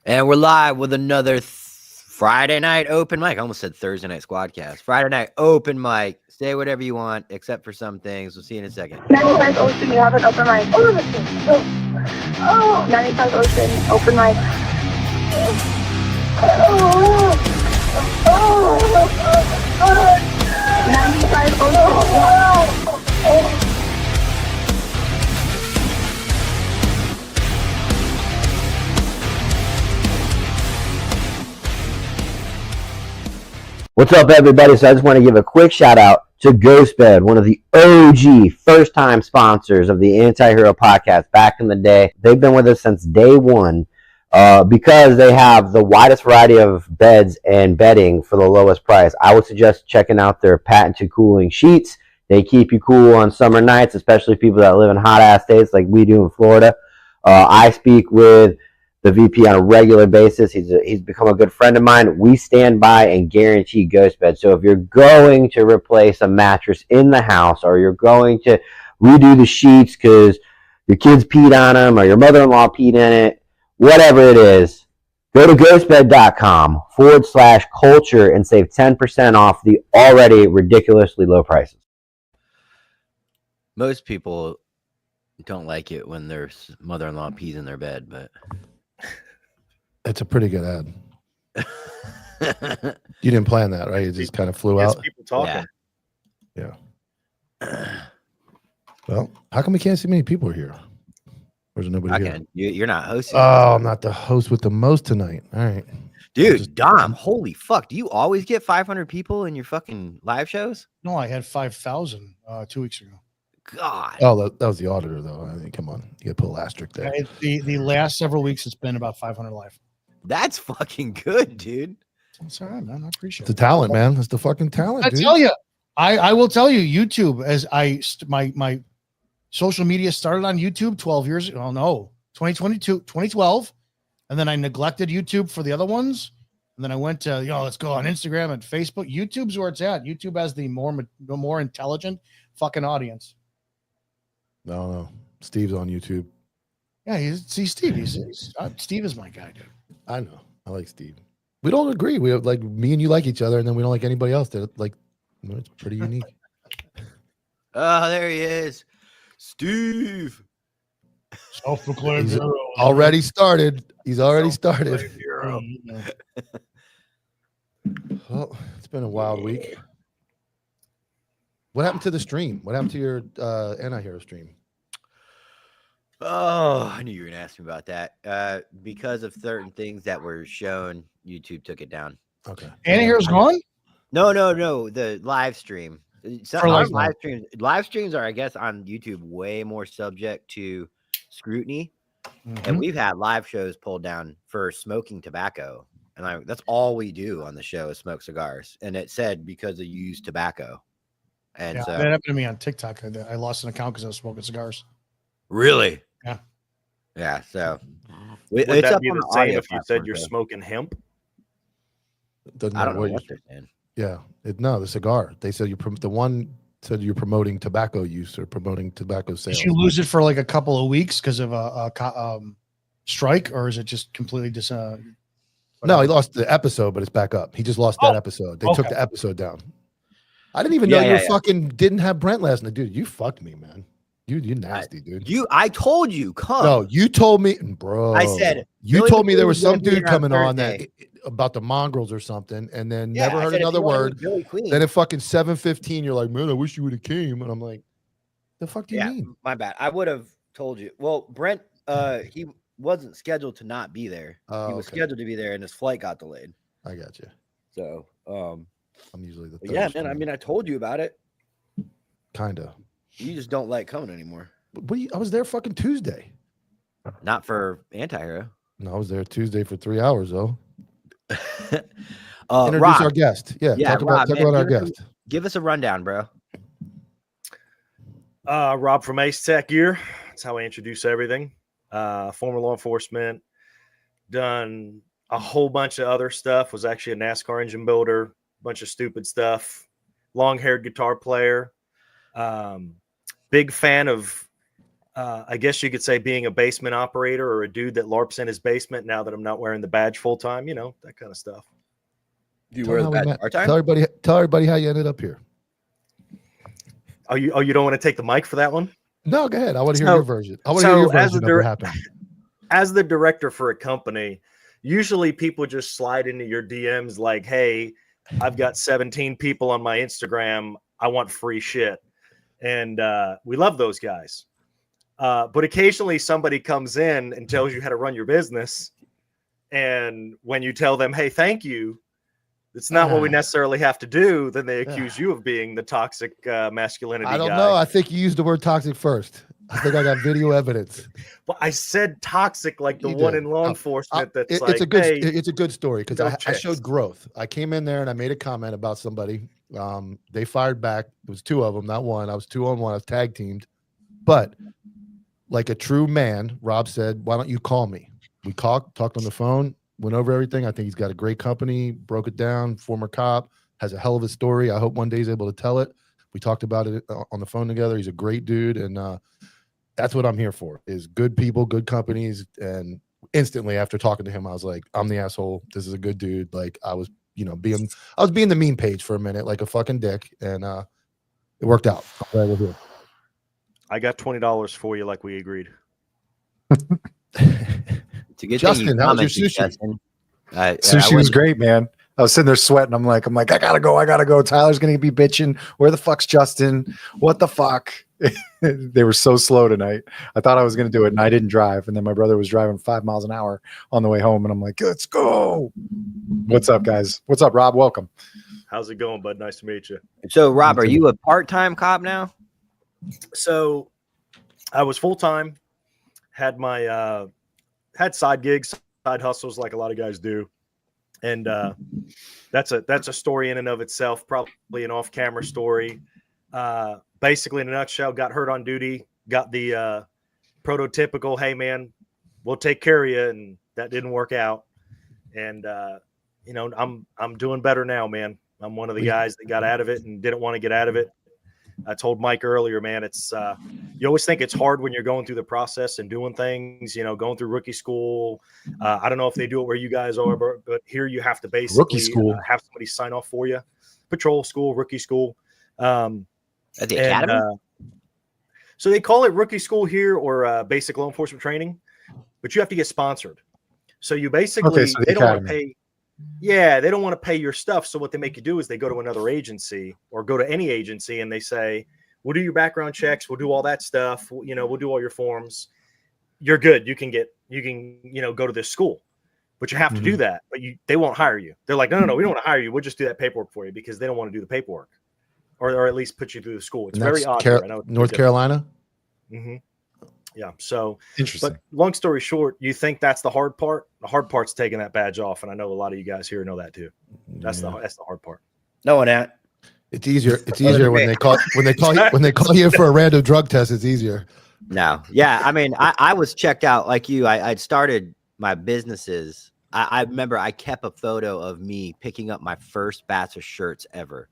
And we're live with another Friday night open mic. I almost said Thursday night squadcast. Friday night open mic. Say whatever you want, except for some things. We'll see you in a second. 95 Ocean, you have an open mic. Oh, 95 Ocean, open mic. Oh, 95 Ocean. What's up, everybody? So I just want to give a quick shout out to Ghostbed, one of the OG first-time sponsors of the Anti-Hero podcast back in the day. They've been with us since day one because they have the widest variety of beds and bedding for the lowest price. I would suggest checking out their patented cooling sheets. They keep you cool on summer nights, especially people that live in hot-ass states like we do in Florida. I speak with the VP on a regular basis. He's become a good friend of mine. We stand by and guarantee ghost bed. So if you're going to replace a mattress in the house, or you're going to redo the sheets because your kids peed on them or your mother-in-law peed in it, whatever it is, go to ghostbed.com/culture and save 10% off the already ridiculously low prices. Most people don't like it when their mother-in-law pees in their bed, but it's a pretty good ad. You didn't plan that, right? It just kind of flew out. People talking. Yeah. Well, how come we can't see many people here? There's nobody here. You're not hosting. Oh, I'm not the host with the most tonight. All right. Dude, Dom, holy fuck. Do you always get 500 people in your fucking live shows? No, I had 5,000 2 weeks ago. God. Oh, that was the auditor, though. I mean, come on. You got to put an asterisk there. The last several weeks, it's been about 500 live. That's fucking good, dude. It's all right, man. I appreciate it. It's the talent, man. It's the fucking talent, dude. Tell you, I will tell you, YouTube, as my social media started on YouTube 12 years ago. Oh, no, 2012. And then I neglected YouTube for the other ones. And then I went to, let's go on Instagram and Facebook. YouTube's where it's at. YouTube has the more intelligent fucking audience. No. Steve's on YouTube. Yeah, Steve. Steve is my guy, dude. I know. I like Steve. We don't agree. We have, like, me and you like each other, and then we don't like anybody else. That it's pretty unique. Oh, there he is, Steve. Self-proclaimed He's hero. Already started. He's already started. Well, it's been a wild week. What happened to the stream? What happened to your Anti-Hero stream? Oh, I knew you were going to ask me about that. Because of certain things that were shown, YouTube took it down. Okay. Anti-Hero's gone? No. The live stream. Live streams are, I guess, on YouTube way more subject to scrutiny. Mm-hmm. And we've had live shows pulled down for smoking tobacco. And that's all we do on the show is smoke cigars. And it said because of used tobacco. And so that happened to me on TikTok. I lost an account because I was smoking cigars. Really? Yeah. Yeah. So would it's that up be on the the same if you said you're smoking hemp? I don't know what they're saying. Yeah. The cigar. They said the one said you're promoting tobacco use or promoting tobacco sales. Did you lose it for like a couple of weeks because of a strike, or is it just completely No, he lost the episode, but it's back up. He just lost that episode. They took the episode down. I didn't even know you fucking didn't have Brent last night, dude. You fucked me, man. You nasty, dude. I told you, come. No, you told me, bro. I said you told me there was some dude coming on that about the mongrels or something, and then never heard another word. Then at fucking 7:15, you're like, man, I wish you would have came, and I'm like, the fuck do you mean? My bad. I would have told you. Well, Brent, he wasn't scheduled to not be there. He was scheduled to be there, and his flight got delayed. I got you. So, I'm usually the man. I mean, I told you about it. Kinda. You just don't like coming anymore. I was there fucking Tuesday. Not for Anti-Hero. No, I was there Tuesday for 3 hours though. Introduce Rob. Our guest. Yeah, talk Rob, about our guest. Give us a rundown, bro. Rob from Ace Tech Gear. That's how I introduce everything. Former law enforcement, done a whole bunch of other stuff. Was actually a NASCAR engine builder, bunch of stupid stuff. Long-haired guitar player. Big fan of I guess you could say being a basement operator or a dude that LARPs in his basement now that I'm not wearing the badge full time, you know, that kind of stuff. Do you wear the badge part-time? Tell everybody how you ended up here. Oh, you don't want to take the mic for that one? No, go ahead. I want to hear your version. I want to hear your version of what happened. As the director for a company, usually people just slide into your DMs like, hey, I've got 17 people on my Instagram. I want free shit. And we love those guys. But occasionally somebody comes in and tells you how to run your business. And when you tell them, hey, thank you, it's not what we necessarily have to do. Then they accuse you of being the toxic masculinity guy. I don't know. I think you used the word toxic first. I think I got video evidence. Well, I said toxic like the one in law enforcement. It's a good story because I showed growth. I came in there and I made a comment about somebody. They fired back. It was two of them, not one. I was 2-on-1. I was tag teamed. But like a true man, Rob said, why don't you call me? We talked on the phone, went over everything. I think he's got a great company, broke it down, former cop, has a hell of a story. I hope one day he's able to tell it. We talked about it on the phone together. He's a great dude. And that's what I'm here for, is good people, good companies. And instantly after talking to him, I was like, I'm the asshole. This is a good dude. Like I was being the meme page for a minute, like a fucking dick. And it worked out. I'm glad we're here. I got $20 for you like we agreed. Justin, how was your sushi? Sushi was great, man. I was sitting there sweating. I'm like, I gotta go. Tyler's gonna be bitching. Where the fuck's Justin? What the fuck? They were so slow tonight. I thought I was gonna do it, and I didn't drive. And then my brother was driving 5 miles an hour on the way home, and I'm like, let's go. What's up, guys? What's up, Rob? Welcome. How's it going, bud? Nice to meet you. So, Rob, are you a part-time cop now? So, I was full-time. Had my had side gigs, side hustles, like a lot of guys do. And that's a story in and of itself, probably an off-camera story. Basically, in a nutshell, got hurt on duty, got the prototypical, hey, man, we'll take care of you, and that didn't work out. And, I'm doing better now, man. I'm one of the guys that got out of it and didn't want to get out of it. I told Mike earlier, man, it's you always think it's hard when you're going through the process and doing things, going through rookie school. I don't know if they do it where you guys are, but here you have to basically rookie school. Have somebody sign off for you. Patrol school, rookie school. At the academy? So they call it rookie school here or basic law enforcement training, but you have to get sponsored. So you basically, they don't want to pay. Yeah, they don't want to pay your stuff. So what they make you do is they go to another agency or go to any agency and they say, we'll do your background checks. We'll do all that stuff. We'll do all your forms. You're good. You can go to this school, but you have to do that. But they won't hire you. They're like, no, we don't want to hire you. We'll just do that paperwork for you because they don't want to do the paperwork or at least put you through the school. It's very odd. I know North Carolina. Mm-hmm. Yeah. So interesting. But long story short, you think that's the hard part? The hard part's taking that badge off, and I know a lot of you guys here know that too. That's the hard part. No one at. It's easier. It's easier when they call you for a random drug test. It's easier. No. Yeah. I mean, I was checked out like you. I'd started my businesses. I remember I kept a photo of me picking up my first batch of shirts ever.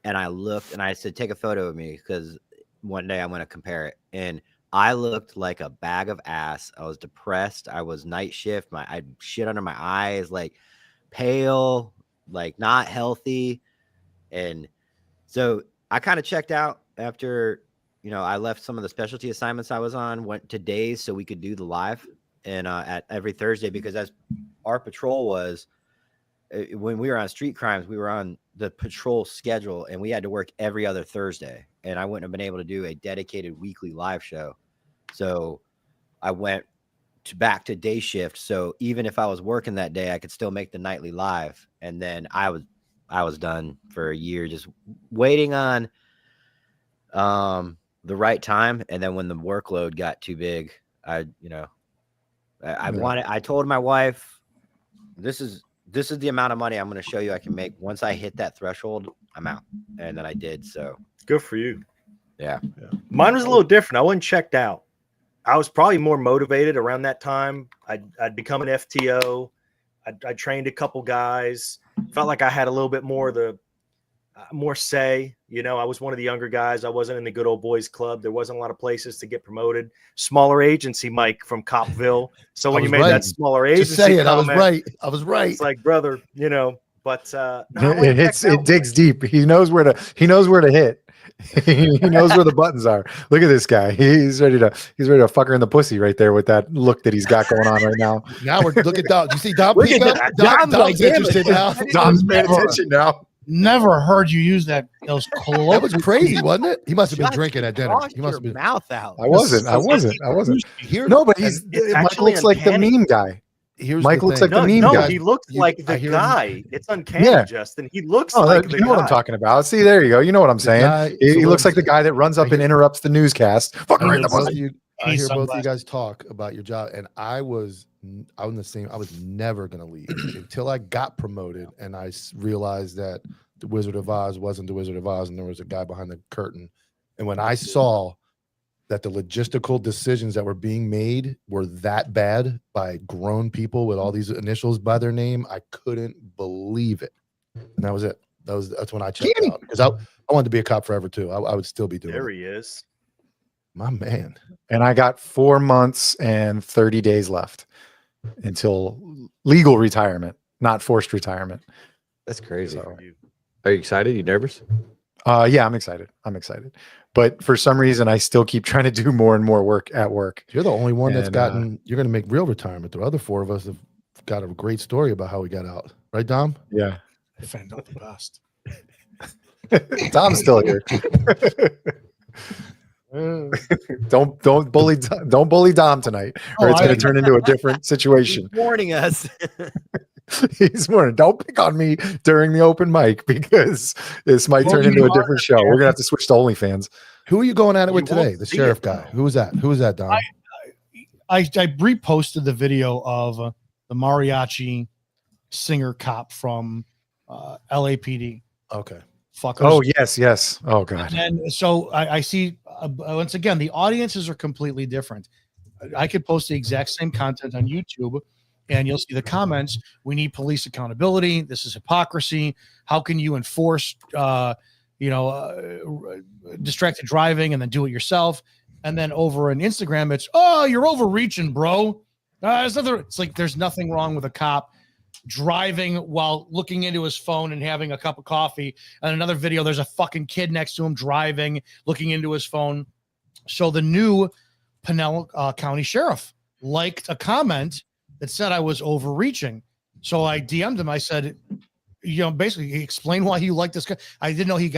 And I looked and I said, take a photo of me because one day I'm going to compare it. And I looked like a bag of ass. I was depressed. I was night shift. I had shit under my eyes, like pale, like not healthy. And so I kind of checked out after, I left some of the specialty assignments I was on, went to days so we could do the live and at every Thursday, because as our patrol was, when we were on street crimes, we were on the patrol schedule and we had to work every other Thursday. And I wouldn't have been able to do a dedicated weekly live show. So I went back to day shift. So even if I was working that day, I could still make the nightly live. And then I was done for a year, just waiting on the right time. And then when the workload got too big, I told my wife, this is the amount of money I'm going to show you I can make. Once I hit that threshold, I'm out. And then I did. So good for you. Yeah. Mine was a little different. I wasn't checked out. I was probably more motivated around that time. I'd become an FTO. I trained a couple guys. Felt like I had a little bit more of more say. You know, I was one of the younger guys. I wasn't in the good old boys club. There wasn't a lot of places to get promoted. Smaller agency, Mike, from Copville. So when you made that smaller agency, just say it. comment, I was right. It's like, brother, you know. But it digs deep. He knows where to hit. He knows where the buttons are. Look at this guy. He's ready to fuck her in the pussy right there with that look that he's got going on right now. Now we're look at Dom. You see Dom? Dom's interested now. Dom's paying attention now. Never heard you use that. That was crazy, wasn't it? He must have been drinking at dinner. He must have been mouth out. I wasn't. No, but Mike looks like the meme guy. Mike looks like the meme guy. He looks like the guy. It's uncanny, Justin. He looks like the guy. You know what I'm talking about. See, there you go. You know what I'm saying. He looks like the guy that runs up and interrupts the newscast. Fucking right. I hear both of you guys talk about your job, and I was the same. I was never going to leave until I got promoted, and I realized that the Wizard of Oz wasn't the Wizard of Oz, and there was a guy behind the curtain. And when I saw that the logistical decisions that were being made were that bad by grown people with all these initials by their name, I couldn't believe it. And that was it. That's when I checked out, because I wanted to be a cop forever too. I would still be doing There it. he is. My man. And I got 4 months and 30 days left until legal retirement, not forced retirement. That's crazy. So, are you excited? You nervous? Yeah, I'm excited. But for some reason, I still keep trying to do more and more work at work. You're the only one that's gotten, you're going to make real retirement. The other 4 of us have got a great story about how we got out. Right, Dom? Yeah. I found out the best. Tom's still here. Don't bully Dom tonight, or it's going to turn into a different situation. He's warning us. He's warning. Don't pick on me during the open mic, because this might turn into a different show. We're gonna have to switch to OnlyFans. Who are you going at it with today? The sheriff guy. Who was that? Who was that, Dom? I reposted the video of the mariachi singer cop from LAPD. Okay. Fuckers. Oh yes. Oh god. And so I see once again, the audiences are completely different. I could post the exact same content on YouTube, and you'll see the comments. We need police accountability. This is hypocrisy. How can you enforce, distracted driving and then do it yourself? And then over on Instagram, it's, oh, you're overreaching, bro. It's like there's nothing wrong with a cop driving while looking into his phone and having a cup of coffee. And another video, there's a fucking kid next to him driving, looking into his phone. So the new Pinell County Sheriff liked a comment that said I was overreaching. So I DM'd him. I said, basically explain why you like this guy. I didn't know he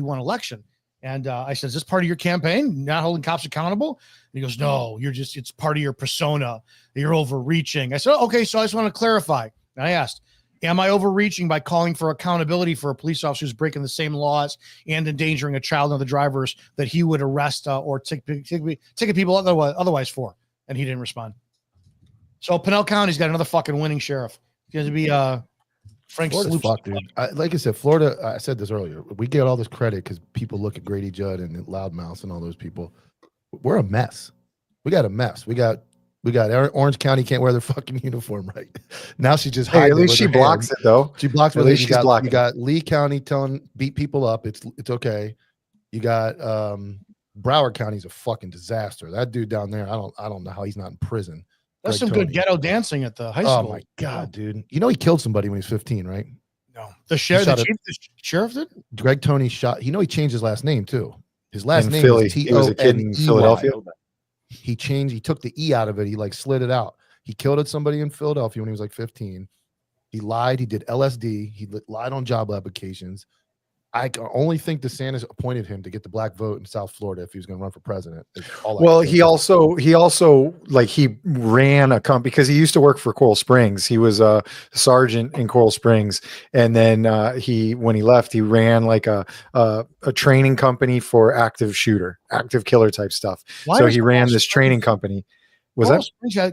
won election. And I said, is this part of your campaign, not holding cops accountable? And he goes, no, it's part of your persona. You're overreaching. I said, okay, so I just want to clarify. And I asked, am I overreaching by calling for accountability for a police officer who's breaking the same laws and endangering a child and other drivers that he would arrest or ticket people otherwise for? And he didn't respond. So Pinell County's got another fucking winning sheriff. He's going to be Frank Sloop. Fuck, dude. Like I said, Florida, I said this earlier, we get all this credit because people look at Grady Judd and Loudmouth and all those people. We're a mess. We got a mess. We got Orange County can't wear their fucking uniform right now. She just at least she blocks it though. She blocks it. You got Lee County beat people up. It's okay. You got Broward County's a fucking disaster. That dude down there, I don't know how he's not in prison. There's some good ghetto dancing at the high school. Oh my god, dude! You know he killed somebody when he was 15, right? No, the sheriff did. Greg Tony shot. He changed his last name too. His last name Philly. was T-O-N-E-Y. He was a kid in Philadelphia. He took the E out of it. He slid it out. He killed somebody in Philadelphia when he was like 15. He lied. He did LSD. He lied on job applications. I only think DeSantis appointed him to get the black vote in South Florida if he was going to run for president. Well, he also like he ran a company because he used to work for Coral Springs. He was a sergeant in Coral Springs, and then when he left, he ran like a training company for active killer type stuff. So he ran this training company.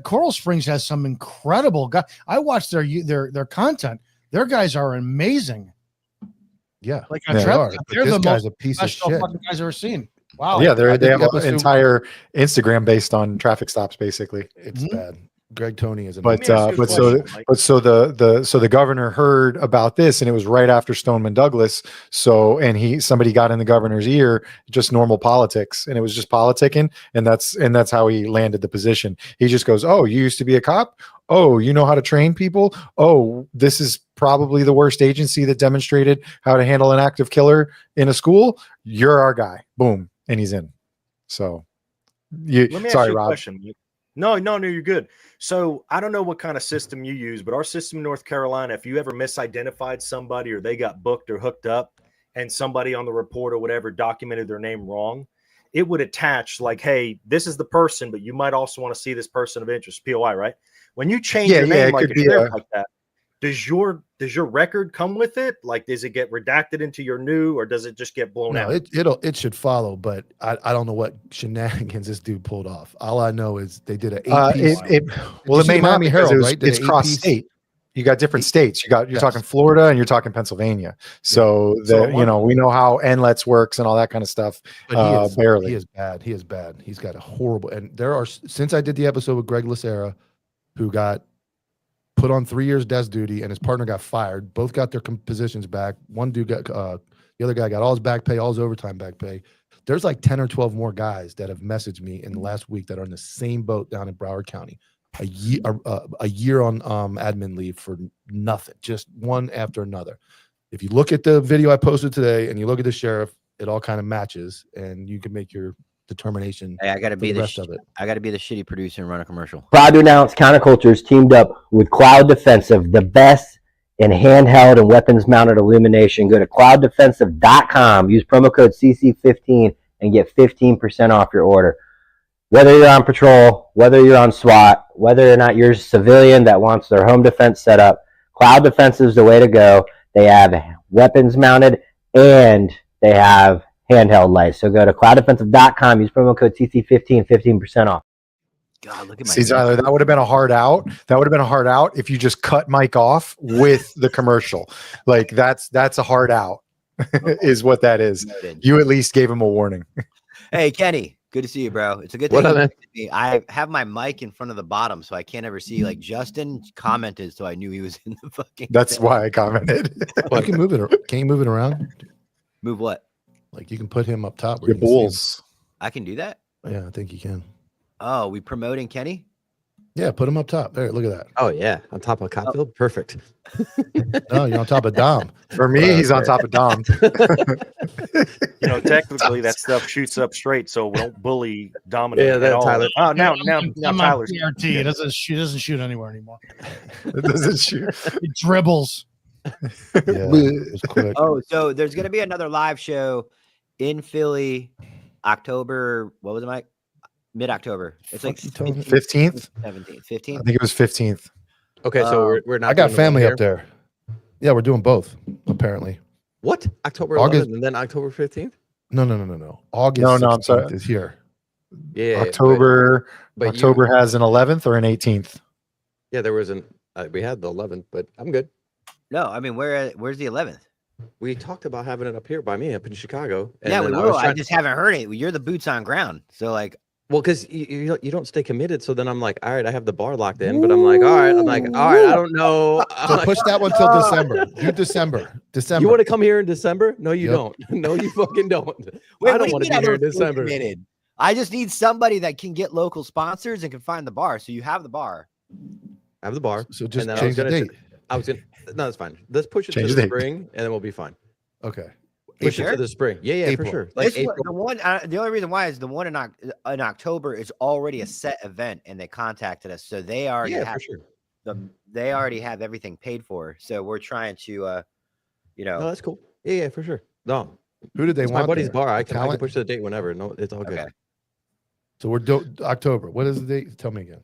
Coral Springs has some incredible guys. I watched their content. Their guys are amazing. Yeah, like they're the most a piece of shit. Fucking guys I've ever seen. Wow. Yeah, they have an entire Instagram based on traffic stops. Basically, it's bad. Greg Tony is. But Let me ask you a question, so the governor heard about this, and it was right after Stoneman Douglas. So somebody got in the governor's ear, just normal politics, and it was just politicking, and that's how he landed the position. He just goes, "Oh, you used to be a cop? Oh, you know how to train people? Oh, this is probably the worst agency that demonstrated how to handle an active killer in a school. You're our guy." Boom, and he's in. So, Let me ask sorry, you a Rob. question. No, you're good. So I don't know what kind of system you use, but our system in North Carolina, if you ever misidentified somebody or they got booked or hooked up and somebody on the report or whatever documented their name wrong, it would attach like, hey, this is the person, but you might also want to see this person of interest, POI, right? When you change your name like a sheriff like that, does your record come with it? Like, does it get redacted into your new, or does it just get blown out? It should follow, but I don't know what shenanigans this dude pulled off. All I know is they did an It may not Miami because Herald, right? it's cross state. You got different states. You're talking Florida and you're talking Pennsylvania. So we know how NLETS works and all that kind of stuff. But barely. He is bad. He is bad. He's got a horrible. And there are, since I did the episode with Greg Lucera, who got put on 3 years desk duty and his partner got fired. Both got their positions back. One dude got, the other guy got all his back pay, all his overtime back pay. There's like 10 or 12 more guys that have messaged me in the last week that are in the same boat down in Broward County. A year on admin leave for nothing, just one after another. If you look at the video I posted today and you look at the sheriff, it all kind of matches, and you can make your determination. Hey, I got to be the rest of it. I got to be the shitty producer and run a commercial. Proud to announce Counterculture's teamed up with Cloud Defensive, the best in handheld and weapons-mounted illumination. Go to clouddefensive.com, use promo code CC15, and get 15% off your order. Whether you're on patrol, whether you're on SWAT, whether or not you're a civilian that wants their home defense set up, Cloud Defensive is the way to go. They have weapons-mounted and they have handheld lights. So go to clouddefensive.com, use promo code CC15, 15% off. God, look at my. See, Tyler, that would have been a hard out. That would have been a hard out if you just cut Mike off with the commercial. Like that's a hard out, is what that is. You at least gave him a warning. Hey, Kenny, good to see you, bro. It's a good thing. I have my mic in front of the bottom, so I can't ever see. Like Justin commented, so I knew he was in the fucking. That's why I commented. You can move it. Can you move it around? Move what? Like you can put him up top. Your bulls. I can do that. Yeah, I think you can. Oh, we promoting Kenny? Yeah, put him up top. There, look at that. Oh yeah, on top of Copfield, perfect. No, you're on top of Dom. For me, he's on top of Dom. Technically that stuff shoots up straight, so we don't bully Dominic. Yeah, that Tyler. Oh, now Tyler's PRT. It doesn't shoot anywhere anymore. It doesn't shoot. It dribbles. Yeah, it was quick. Oh, so there's gonna be another live show in Philly, October. What was it, Mike? Mid-October. It's like 15th, 17th, 15th. I think it was 15th. Okay, so we're not. I got doing the family one up there. Yeah, we're doing both. Apparently. What? October August- 11th and then October 15th? No. August. No, 16th I'm sorry. is here. Yeah. October but October has an 11th or an 18th. Yeah, there was we had the 11th, but I'm good. No, I mean where's the 11th? We talked about having it up here by me up in Chicago. Yeah, we will. I just haven't heard it. You're the boots on ground, so like. Well, because you don't stay committed, so then I'm like, all right, I have the bar locked in, but I'm like, all right, I don't know. So push that one till December. Do December. You want to come here in December? No, you don't. No, you fucking don't. I don't want to be here in December. Committed? I just need somebody that can get local sponsors and can find the bar. So you have the bar. I have the bar. So just change the date. No, that's fine. Let's push it Change to the the date. spring, and then we'll be fine. Okay. Push it to the spring. Yeah, April. for sure. Like Like April. The only reason why is the one in October is already a set event, and they contacted us, so they already have for sure. they already have everything paid for. So we're trying to, No, that's cool. Yeah, for sure. No, Who did they it's want? my buddy's there? bar. I can Talent? push the date whenever. No, it's all good. Okay. So we're October. What is the date? Tell me again.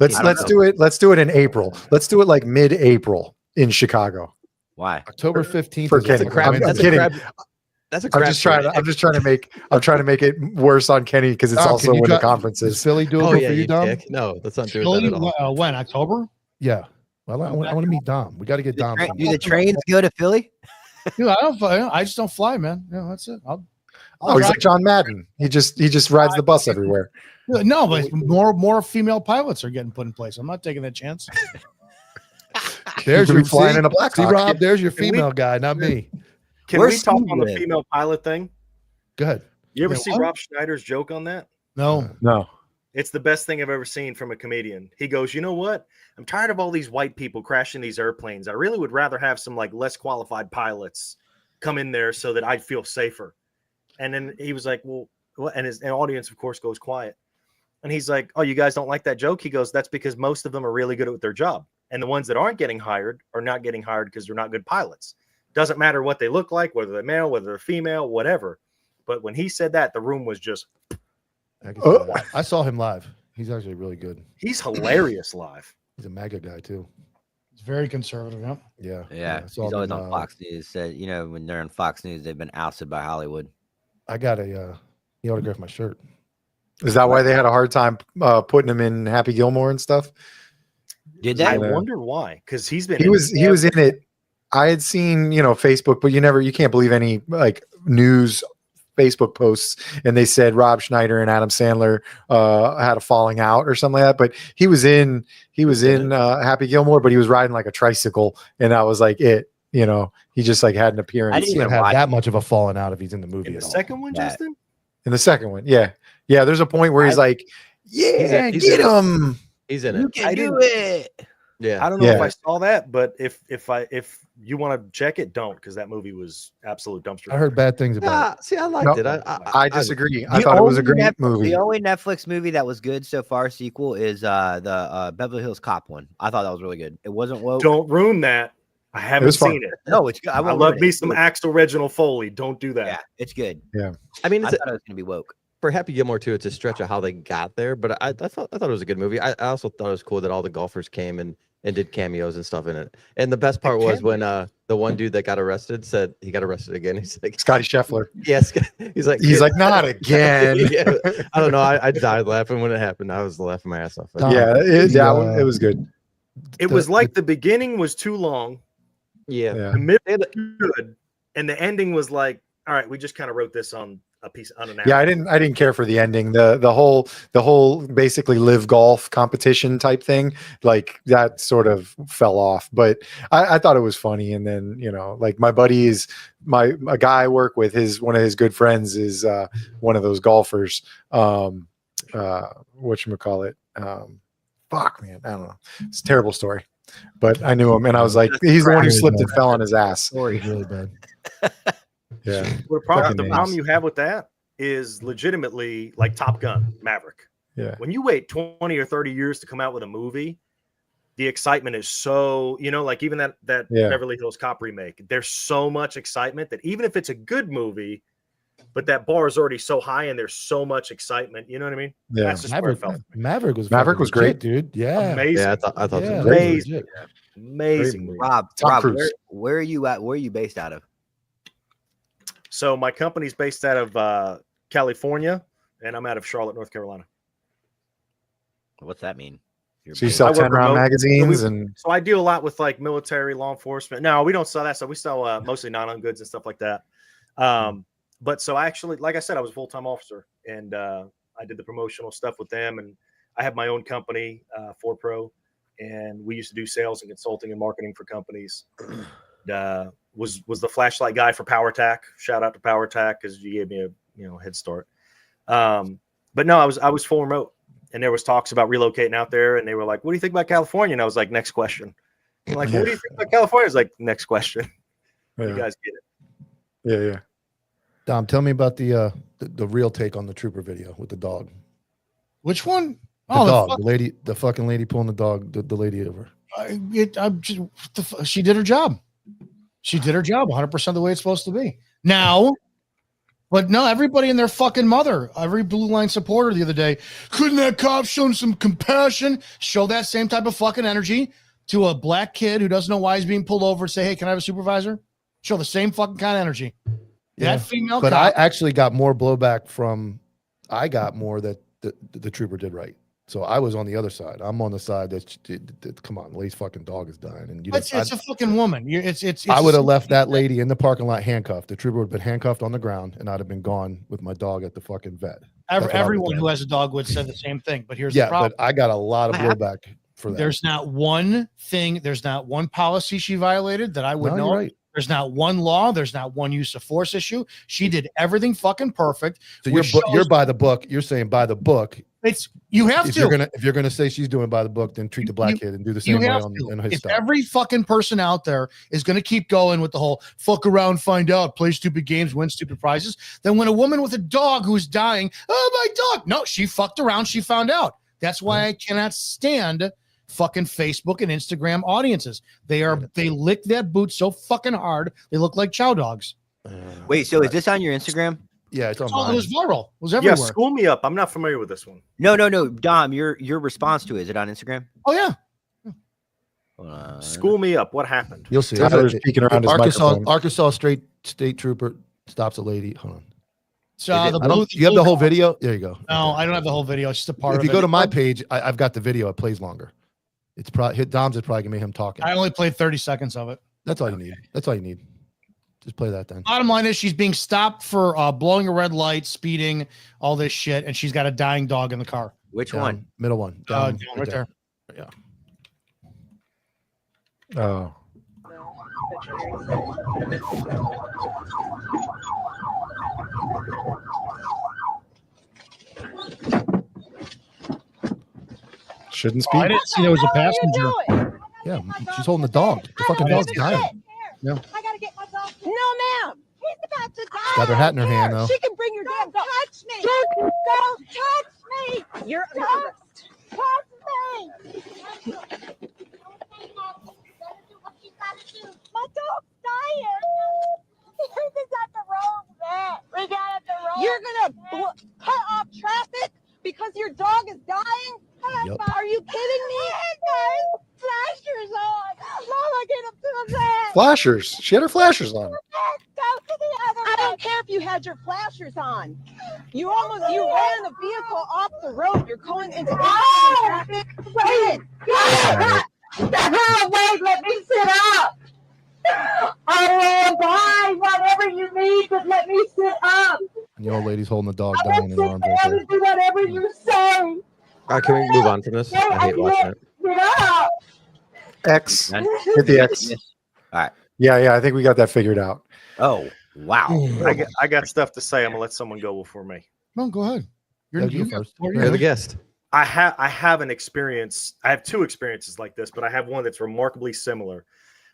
Let's do it. Let's do it in April. Let's do it like mid-April in Chicago. Why? October 15th. For is Kenny. a Wednesday. I'm kidding. That's a I'm crap. just trying to make it worse on Kenny because it's Dom, also can you when the try- conference Is is. Philly doable Oh yeah, for you, you Dom? dick. No, let's not do Philly, that at all. when? October? Yeah. Well, I want to meet Dom. We got to get Dom. Do the trains go to Philly? Dude, I just don't fly, man. Yeah, that's it. Oh, he's like John Madden. He just rides the bus everywhere. No, but more female pilots are getting put in place. I'm not taking that chance. There's You could your be flying in a Black See, Hawk. Rob, there's your female guy, not me. Can Where's we talk Steve on the live? female pilot thing? Go ahead. You ever Yeah, see what? Rob Schneider's joke on that? No. No. It's the best thing I've ever seen from a comedian. He goes, you know what? I'm tired of all these white people crashing these airplanes. I really would rather have some like less qualified pilots come in there so that I'd feel safer. And then he was like, well, what? And his audience, of course, goes quiet. And he's like, oh, you guys don't like that joke? He goes, that's because most of them are really good at their job. And the ones that aren't getting hired are not getting hired because they're not good pilots. Doesn't matter what they look like, whether they're male, whether they're female, whatever. But when he said that, the room was just. I saw him live. He's actually really good. He's hilarious live. He's a MAGA guy too. It's very conservative. Yeah. Yeah. Yeah, I he's saw him always in, on Fox News. Said, you know, when they're on Fox News, they've been ousted by Hollywood. I got he autographed my shirt. Is that why they had a hard time putting him in Happy Gilmore and stuff? I Did they? wonder why, because he was in it. I had seen, Facebook, but you can't believe any like news Facebook posts, and they said Rob Schneider and Adam Sandler had a falling out or something like that. But he was in Happy Gilmore, but he was riding like a tricycle, and that was like it. He just like had an appearance. I didn't He even can't have watch that much of a falling out if he's in the movie in the at all. second one, Yeah. Justin. In the second one, yeah. There's a point where he's like, "Yeah, he's get in it. him." He's in You it. can do it. Yeah. I don't know if Yeah. I saw that, but if you want to check it, don't, because that movie was absolute dumpster. I heard bad things about it. See, I liked No, it. I disagree. I The thought it was a only great movie. The only Netflix movie that was good so far, sequel, is the Beverly Hills Cop one. I thought that was really good. It wasn't woke. Don't ruin that. I haven't was fun. seen it. No, it's good. I won't love ruin me it. some Axel Reginald Foley. Don't do that. Yeah, it's good. I mean, I it's thought it was gonna be woke. for Happy Gilmore too. It's a stretch of how they got there, but I thought it was a good movie. I also thought it was cool that all the golfers came and did cameos and stuff in it. And the best part was when the one dude that got arrested said he got arrested again. He's like, Scotty Scheffler. yes, he's like, Not again. Yeah. I don't know. I died laughing when it happened. I was laughing my ass off. It was good. It was like the beginning was too long, Yeah. Yeah. the middle was good, and the ending was like, all right, we just kind of wrote this on a piece on an hour. Yeah, I didn't care for the ending. The whole basically live golf competition type thing, like that sort of fell off. But I thought it was funny. And then, like my buddy is a guy I work with, one of his good friends is one of those golfers. Whatchamacallit? Fuck, man. I don't know. It's a terrible story. But I knew him, and I was like, he's the one who slipped and fell on his ass. Story really bad. Yeah. The problem you have with that is legitimately like Top Gun, Maverick. Yeah. When you wait 20 or 30 years to come out with a movie, the excitement is so, like even that Beverly Hills Cop remake, there's so much excitement that even if it's a good movie, but that bar is already so high and there's so much excitement. You know what I mean? Yeah. That's just where it felt. Maverick was Maverick was fucking great. legit, dude. Yeah. Amazing. Yeah, I thought Yeah, so. Amazing. legit. Amazing. movie. Rob, Tom Cruise. where are you at? Where are you based out of? So my company's based out of California, and I'm out of Charlotte, North Carolina. What's that mean? So you sell I work 10 round remote. magazines So and So I deal a lot with like military, law enforcement. No, we don't sell that stuff. We sell mostly non-owned goods and stuff like that. But so I actually, like I said, I was a full-time officer, and I did the promotional stuff with them, and I have my own company, 4Pro, and we used to do sales and consulting and marketing for companies. Was the flashlight guy for PowerTac. Shout out to PowerTac because you gave me a head start. But no, I was full remote, and there was talks about relocating out there, and they were like, "What do you think about California?" And I was like, "Next question." I'm like, "What do you think about California?" It's like, "Next question." You guys get it. yeah. Dom, tell me about the real take on the trooper video with the dog. Which one? The Oh, dog, the fucking lady pulling the dog, the lady over. She did her job. She did her job 100% the way it's supposed to be. Now, but no, everybody and their fucking mother, every Blue Line supporter the other day, couldn't that cop show some compassion? Show that same type of fucking energy to a black kid who doesn't know why he's being pulled over and say, hey, can I have a supervisor? Show the same fucking kind of energy. Yeah. That female But cop, I actually got more blowback that the trooper did right. So I was on the other side. I'm on the side that come on, lady's fucking dog is dying, and It's a fucking woman. It's I would have left that lady in the parking lot handcuffed. The trooper would have been handcuffed on the ground, and I'd have been gone with my dog at the fucking vet. Everyone who has a dog would say the same thing. But here's the problem. But I got a lot of blowback for that. There's not one thing. There's not one policy she violated that I would know. Right. There's not one law. There's not one use of force issue. She did everything fucking perfect. So you're by the book. You're saying by the book. You have to. If you're gonna say she's doing by the book, then treat the black kid and do the same way on his stuff. Every fucking person out there is gonna keep going with the whole fuck around, find out, play stupid games, win stupid prizes, then when a woman with a dog who's dying, oh my dog, no, she fucked around, she found out. That's why I cannot stand fucking Facebook and Instagram audiences. They lick that boot so fucking hard they look like chow dogs. Wait, so is this on your Instagram? Yeah, it's on mine. It was viral. It was everywhere. Yeah, school me up. I'm not familiar with this one. No. Dom, your response to it, is it on Instagram? Oh yeah. School me up. What happened? You'll see. Tyler's peeking around his microphone. Arkansas state trooper stops a lady. Hold on. So you have the whole video? There you go. No, I don't have the whole video. It's just a part of it. If you go to my page, I've got the video. It plays longer. It's probably Dom's is probably gonna make him talking. I only played 30 seconds of it. That's all you need. That's all you need. Just play that then. Bottom line is she's being stopped for blowing a red light, speeding, all this shit, and she's got a dying dog in the car. Which one? Middle one. Down, right there. Yeah. Oh. Shouldn't speak. I didn't see there was a passenger. Yeah, she's holding the dog. The fucking dog's dying. Yeah. I gotta get my dog. No, ma'am. He's about to die. She's got her hat in her hand though. She can bring your damn dog. Touch me. Don't touch me. You're touch me. My dog's dying. We got the wrong vet. We got it the wrong. You're gonna cut off traffic because your dog is dying? Yep. Are you kidding me? Flashers on. Mama, get him to the vet. Flashers. She had her flashers on. Go to the other I don't care if you had your flashers on. You ran a vehicle off the road. You're going into traffic. Wait. The hell? Wait, let me sit up. Oh, bye. Whatever you need, but let me sit up. And the old lady's holding the dog down in her arms right there. Do whatever you say. All right, can we move on from this? I hate watching it. Get up. X. Hit the X. All right. Yeah. I think we got that figured out. Oh, wow. I got stuff to say. I'm gonna let someone go before me. No, go ahead. You first. You're the guest. I have an experience. I have two experiences like this, but I have one that's remarkably similar.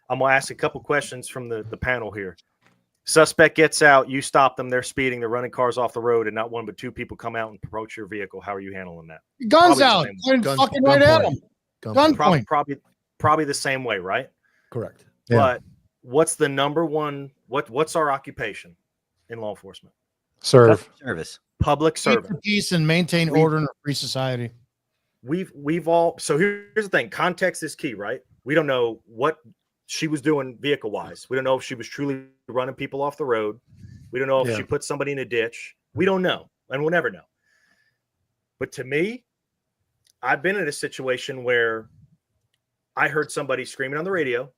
I'm gonna ask a couple questions from the panel here. Suspect gets out, you stop them, they're speeding, they're running cars off the road, and not one but two people come out and approach your vehicle. How are you handling that? Guns out, fucking right at them. Gunpoint. Probably the same way, right? Correct. Yeah. But what's the number one? What's our occupation in law enforcement? Service. Public Keep servant. the peace and maintain order in a free society. We've all. So here's the thing: context is key, right? We don't know what she was doing vehicle wise. We don't know if she was truly running people off the road. We don't know if she put somebody in a ditch. We don't know, and we'll never know. But to me, I've been in a situation where I heard somebody screaming on the radio,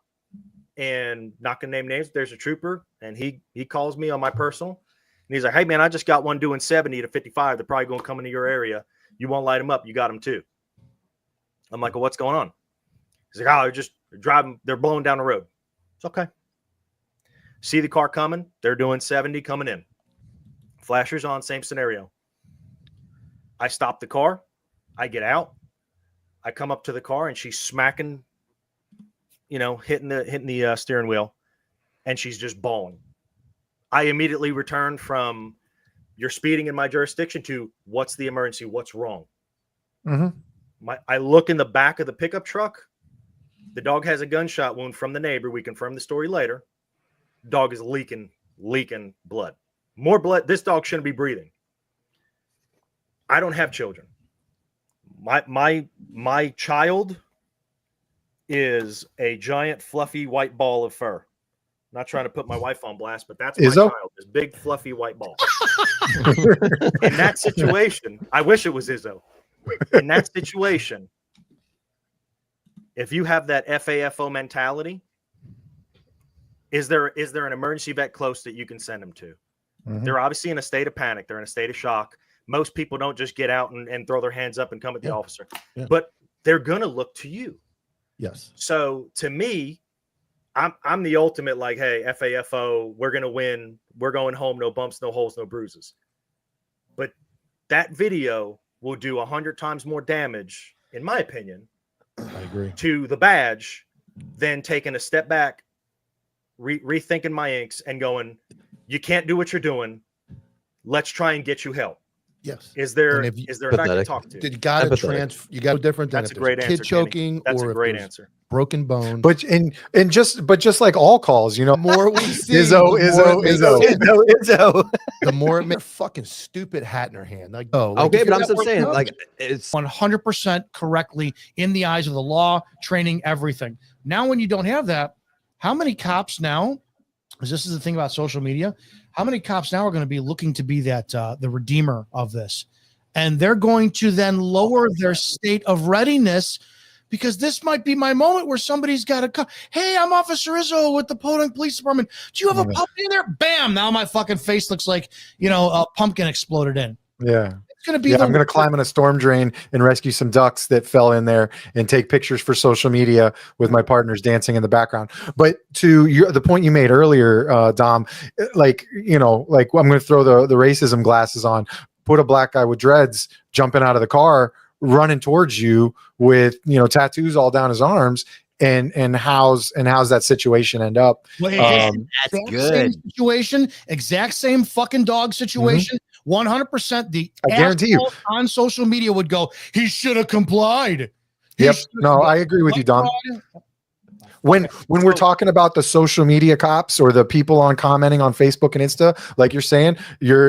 and not gonna name names. There's a trooper, and he calls me on my personal, and he's like, "Hey man, I just got one doing 70 to 55. They're probably gonna come into your area. You won't light them up. You got them too." I'm like, "Well, what's going on?" He's like, "Oh, they're just driving. They're blowing down the road." It's okay. See the car coming. They're doing 70 coming in. Flashers on, same scenario. I stop the car. I get out. I come up to the car and she's smacking, hitting the steering wheel, and she's just bawling. I immediately return from "you're speeding in my jurisdiction" to "what's the emergency? What's wrong?" Mm-hmm. I look in the back of the pickup truck. The dog has a gunshot wound from the neighbor. We confirm the story later. Dog is leaking blood. More blood. This dog shouldn't be breathing. I don't have children. My child is a giant fluffy white ball of fur. Not trying to put my wife on blast, but that's my Izzo? child. This big fluffy white ball. In that situation, I wish it was Izzo. in that situation, if you have that FAFO mentality, is there an emergency vet close that you can send them to? Mhm. They're obviously in a state of panic. They're in a state of shock. Most people don't just get out and throw their hands up and come at the officer, but they're going to look to you. Yes. So to me, I'm the ultimate, like, hey, FAFO, we're going to win. We're going home. No bumps, no holes, no bruises. But that video will do 100 times more damage, in my opinion, I agree, to the badge than taking a step back, rethinking my inks and going, you can't do what you're doing. Let's try and get you help. Yes. Is there a fact to talk to? You got to you got to different than That's if a great there's answer, kid choking That's or a if great there's answer. broken bones. But just like all calls, you know, The more we see, Izzo, the more it makes fucking stupid hat in her hand. Like, oh, like Okay, if but you're I'm still not saying, working like, out, it's 100% correctly in the eyes of the law, training, everything. Now, when you don't have that, how many cops now, because this is the thing about social media, how many cops now are going to be looking to be that the redeemer of this? And they're going to then lower their state of readiness because this might be my moment where somebody's got to come. Hey, I'm Officer Izzo with the Podunk Police Department. Do you have a puppy in there? Bam! Now my fucking face looks like, a pumpkin exploded in. Yeah. It's going to be. I'm going to climb in a storm drain and rescue some ducks that fell in there and take pictures for social media with my partners dancing in the background. But to the point you made earlier, Dom, like I'm going to throw the racism glasses on, put a black guy with dreads jumping out of the car, running towards you with, tattoos all down his arms. And how's that situation end up? That's good. Same situation, exact same fucking dog situation. 100%. The I guarantee you on social media would go, he should have complied. Yep. No, I agree with you, Dom. When we're talking about the social media cops or the people on commenting on Facebook and Insta, like you're saying,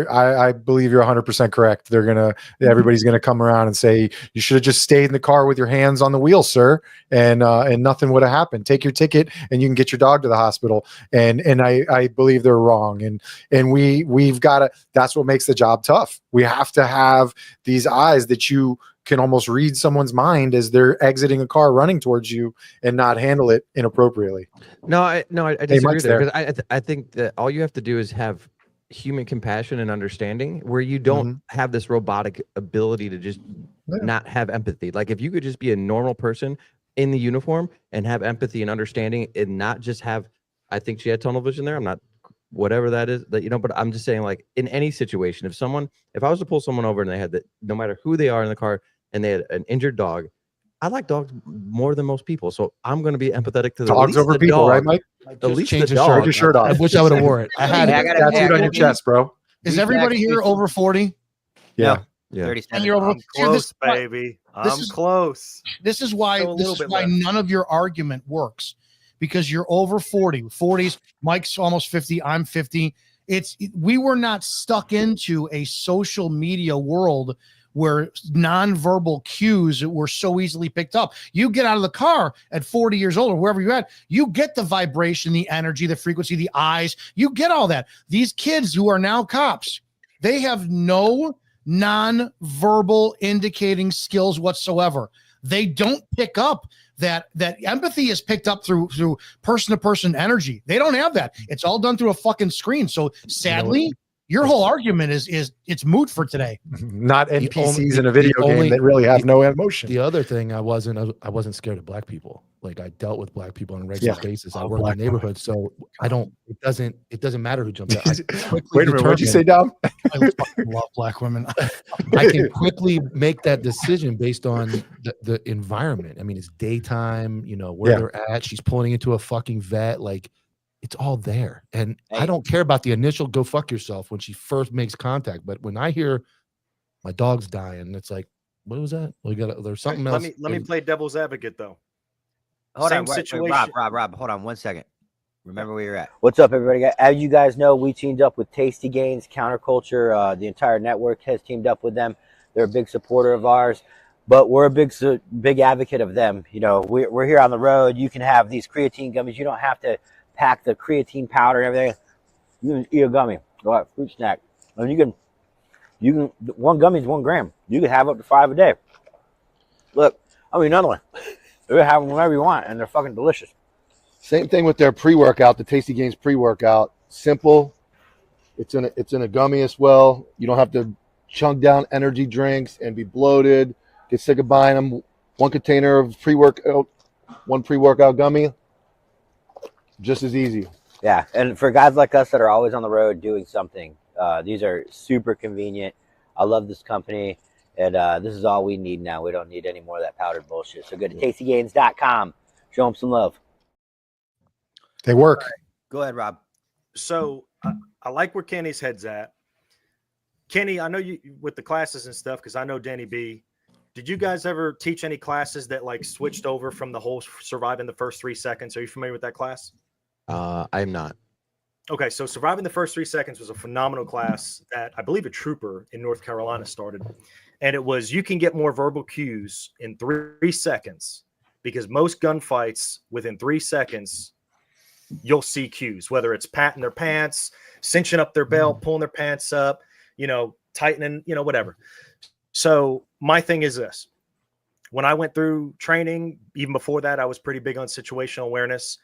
I believe you're 100% correct. Everybody's gonna come around and say you should have just stayed in the car with your hands on the wheel, sir, and nothing would have happened. Take your ticket and you can get your dog to the hospital. And I believe they're wrong. And we've got to. That's what makes the job tough. We have to have these eyes that you can almost read someone's mind as they're exiting a car running towards you and not handle it inappropriately. No, I disagree there because I think that all you have to do is have human compassion and understanding where you don't have this robotic ability to just not have empathy. Like if you could just be a normal person in the uniform and have empathy and understanding and not just have, I think she had tunnel vision there. I'm not, whatever that is, but I'm just saying, like in any situation, if I was to pull someone over and they had that, no matter who they are in the car and they had an injured dog, I like dogs more than most people. So I'm going to be empathetic to the dogs over people, right, Mike? At least change the his dog. shirt. Your shirt off. I wish I would have wore it. I had tattooed on your chest, bro. Is everybody here over 40? Yeah. Yeah. 37. You're over. I'm close, baby. I'm close. This is why none of your argument works, because you're over 40. 40s. Mike's almost 50. I'm 50. We were not stuck into a social media world where nonverbal cues were so easily picked up. You get out of the car at 40 years old or wherever you're at, you get the vibration, the energy, the frequency, the eyes. You get all that. These kids who are now cops, they have no nonverbal indicating skills whatsoever. They don't pick up that empathy is picked up through person-to-person energy. They don't have that. It's all done through a fucking screen. So sadly, your whole argument is it's moot for today. Not NPCs in a video game that really have no emotion. The other thing, I wasn't scared of black people. Like I dealt with black people on a regular basis. I work in neighborhoods, so I don't. It doesn't matter who jumps out. Wait a minute, what'd you say, Dom? I fucking love black women. I can quickly make that decision based on the environment. I mean, it's daytime. Where they're at. She's pulling into a fucking vet. Like, it's all there. And I don't care about the initial go fuck yourself when she first makes contact. But when I hear my dog's dying, it's like, what was that? There's something else. Let me play devil's advocate though. Hold on, situation. Rob, hold on 1 second. Remember where you're at. What's up, everybody? As you guys know, we teamed up with Tasty Gains, Counterculture. The entire network has teamed up with them. They're a big supporter of ours, but we're a big advocate of them. We're here on the road. You can have these creatine gummies. You don't have to pack the creatine powder and everything. You can eat a gummy, go out, fruit snack, and you can one gummy is 1 gram. You can have up to 5 a day. Look, I mean, another one. You have them whenever you want, and they're fucking delicious. Same thing with their pre-workout, the Tasty Gains pre-workout. Simple. It's in a gummy as well. You don't have to chunk down energy drinks and be bloated. Get sick of buying them. One container of one pre-workout gummy. Just as easy. Yeah, and for guys like us that are always on the road doing something, these are super convenient. I love this company, and this is all we need now. We don't need any more of that powdered bullshit. So go to tastygains.com. Show them some love. They work. Right. Go ahead, Rob. So I like where Kenny's head's at. Kenny, I know you with the classes and stuff, because I know Danny B. Did you guys ever teach any classes that like switched over from the whole surviving the first 3 seconds? Are you familiar with that class? I'm not. Okay, so surviving the first 3 seconds was a phenomenal class that I believe a trooper in North Carolina started. And it was, you can get more verbal cues in 3 seconds, because most gunfights within 3 seconds, you'll see cues, whether it's patting their pants, cinching up their belt, pulling their pants up, tightening, whatever. So my thing is this. When I went through training, even before that, I was pretty big on situational awareness.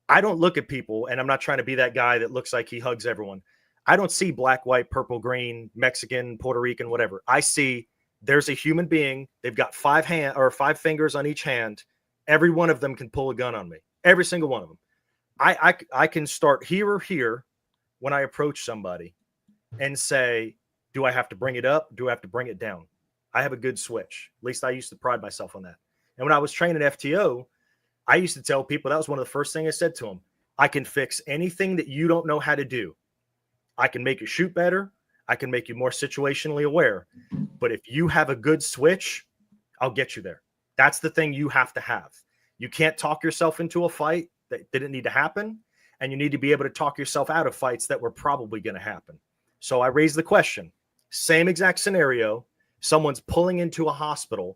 I don't look at people, and I'm not trying to be that guy that looks like he hugs everyone. I don't see black, white, purple, green, Mexican, Puerto Rican, whatever. I see there's a human being. They've got 5 fingers on each hand. Every one of them can pull a gun on me. Every single one of them. I can start here or here when I approach somebody and say, do I have to bring it up? Do I have to bring it down? I have a good switch. At least I used to pride myself on that. And when I was training FTO, I used to tell people, that was one of the first things I said to them. I can fix anything that you don't know how to do. I can make you shoot better. I can make you more situationally aware. But if you have a good switch, I'll get you there. That's the thing you have to have. You can't talk yourself into a fight that didn't need to happen. And you need to be able to talk yourself out of fights that were probably going to happen. So I raised the question, same exact scenario. Someone's pulling into a hospital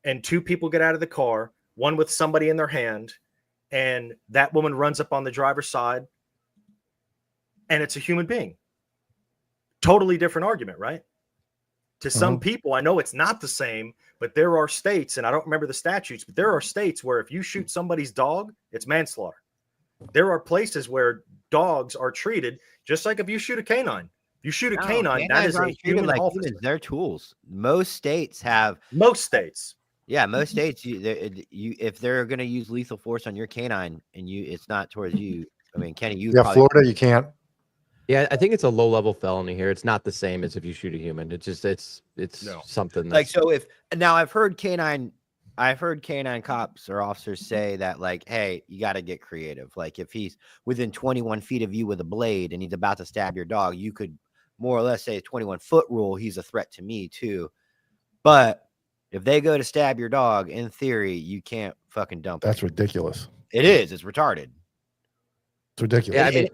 and 2 people get out of the car, one with somebody in their hand, and that woman runs up on the driver's side, and it's a human being. Totally different argument, right? To some people, I know it's not the same, but there are states, and I don't remember the statutes, but there are states where if you shoot somebody's dog, it's manslaughter. There are places where dogs are treated just like if you shoot a canine. You shoot a canine, that is a human like officer. humans. They're tools. Most states have. Most states. Yeah, most states. You if they're going to use lethal force on your canine and it's not towards you. I mean, Kenny, you. Yeah, Florida, you can't. Yeah, I think it's a low-level felony here. It's not the same as if you shoot a human. It's just it's something Like, so if now I've heard canine cops or officers say that, like, hey, you got to get creative. Like, if he's within 21 feet of you with a blade and he's about to stab your dog, you could more or less say 21-foot rule. He's a threat to me too. But if they go to stab your dog, in theory, you can't fucking dump. That's ridiculous. It is. It's retarded. It's ridiculous. Yeah, I mean,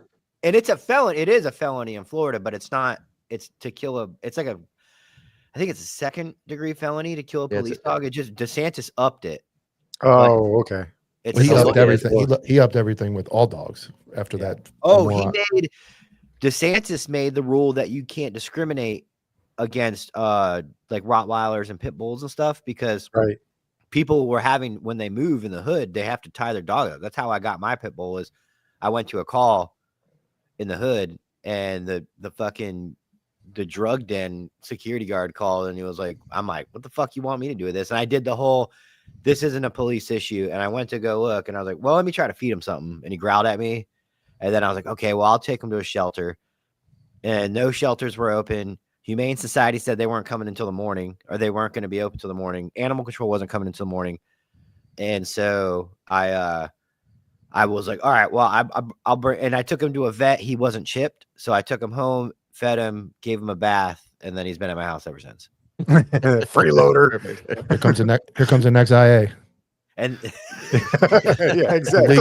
and it's a felony. It is a felony in Florida, but it's not. It's to kill it's like I think it's a 2nd-degree felony to kill a police dog. It just DeSantis upped it. Oh, okay. He upped everything. He upped everything with all dogs after that. Oh, DeSantis made the rule that you can't discriminate against like Rottweilers and pit bulls and stuff, because people were having, when they move in the hood, they have to tie their dog up. That's how I got my pit bull. Is I went to a call in the hood, and the drug den security guard called, and he was like, I'm like, what the fuck you want me to do with this? And I did the whole, this isn't a police issue. And I went to go look, and I was like, well, let me try to feed him something. And he growled at me. And then I was like, okay, well, I'll take him to a shelter. And no shelters were open. Humane Society said they weren't coming until the morning, or they weren't going to be open till the morning. Animal control wasn't coming until the morning. And so I was like, all right, well, I'll bring, and I took him to a vet. He wasn't chipped. So I took him home, fed him, gave him a bath, and then he's been at my house ever since. Freeloader. Here comes the next IA. And yeah, exactly.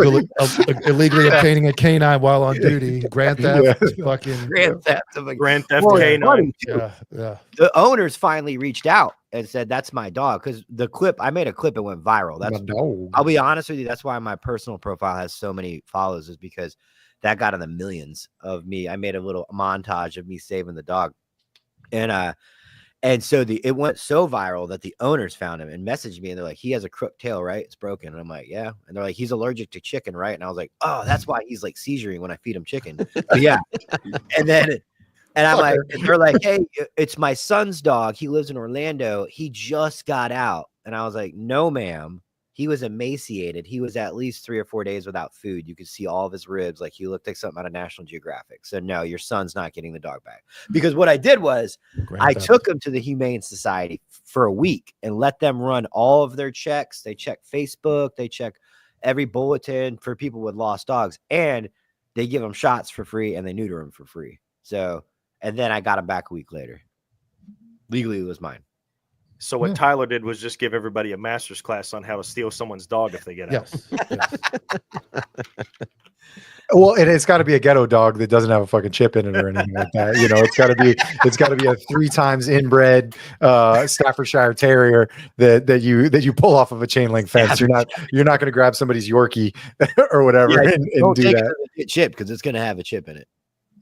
Illegally obtaining a canine while on duty. Grand theft. Fucking grand theft canine. Yeah. The owners finally reached out and said, that's my dog. Because I made a clip, it went viral. That's, I'll be honest with you, that's why my personal profile has so many follows, is because that got in the millions of me. I made a little montage of me saving the dog. And And so it went so viral that the owners found him and messaged me, and they're like, he has a crooked tail, right? It's broken. And I'm like, yeah. And they're like, he's allergic to chicken, right? And I was like, oh, that's why he's like seizuring when I feed him chicken. But yeah. And I'm like, and they're like, hey, it's my son's dog. He lives in Orlando. He just got out. And I was like, no, ma'am. He was emaciated. He was at least 3 or 4 days without food. You could see all of his ribs. Like he looked like something out of National Geographic. So no, your son's not getting the dog back. Because what I did was I took him to the Humane Society for a week and let them run all of their checks. They check Facebook. They check every bulletin for people with lost dogs. And they give them shots for free and they neuter them for free. So, and then I got him back a week later. Legally, it was mine. So what Tyler did was just give everybody a master's class on how to steal someone's dog if they get out. Yes. Well, it's got to be a ghetto dog that doesn't have a fucking chip in it or anything like that. You know, it's got to be a 3 times inbred Staffordshire Terrier that you pull off of a chain link fence. You're not going to grab somebody's Yorkie or whatever and do that. It chip because it's going to have a chip in it.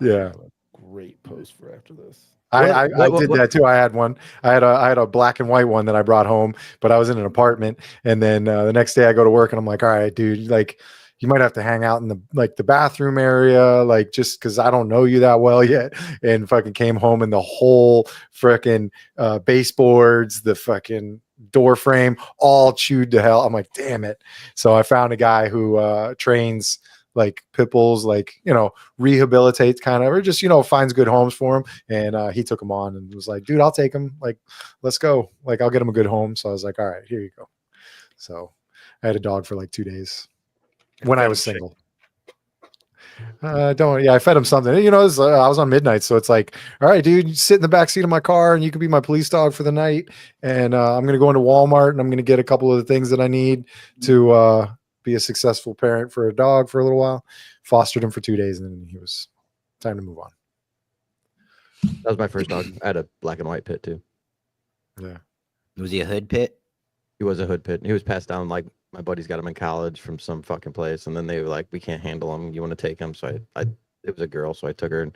Yeah. Great post for after this. I did that too. I had one. I had a black and white one that I brought home, but I was in an apartment. And then the next day I go to work and I'm like, all right, dude, like you might have to hang out in the bathroom area, like just because I don't know you that well yet. And fucking came home and the whole freaking baseboards, the fucking door frame, all chewed to hell. I'm like, damn it. So I found a guy who trains like pit bulls, like, you know, rehabilitates kind of, or just, you know, finds good homes for him. And he took him on and was like, dude, I'll take him. Like, let's go. Like, I'll get him a good home. So I was like, all right, here you go. So I had a dog for like 2 days when I was single. I fed him something. You know, I was on midnight. So it's like, all right, dude, you sit in the back seat of my car and you can be my police dog for the night. And I'm going to go into Walmart and I'm going to get a couple of the things that I need to, be a successful parent for a dog for a little while. Fostered him for 2 days and then he was time to move on. That was my first dog. I had a black and white pit too. Yeah. Was he a hood pit? He was a hood pit. He was passed down, like my buddies got him in college from some fucking place, and then they were like, we can't handle him. You want to take him? So it was a girl, so I took her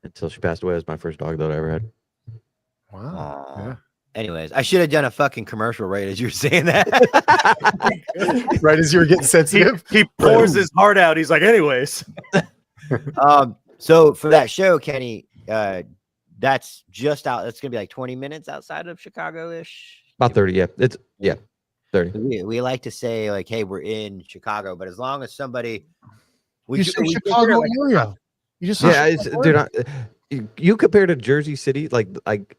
until she passed away. It was my first dog that I ever had. Wow. Yeah. Anyways, I should have done a fucking commercial right as you were saying that. Right as you were getting sensitive. He pours his heart out. He's like, anyways. So for that show, Kenny, that's just out. That's gonna be like 20 minutes outside of Chicago-ish. About 30, yeah. 30. We like to say like, hey, we're in Chicago, but as long as somebody you say Chicago area. You just dude, you compare to Jersey City, like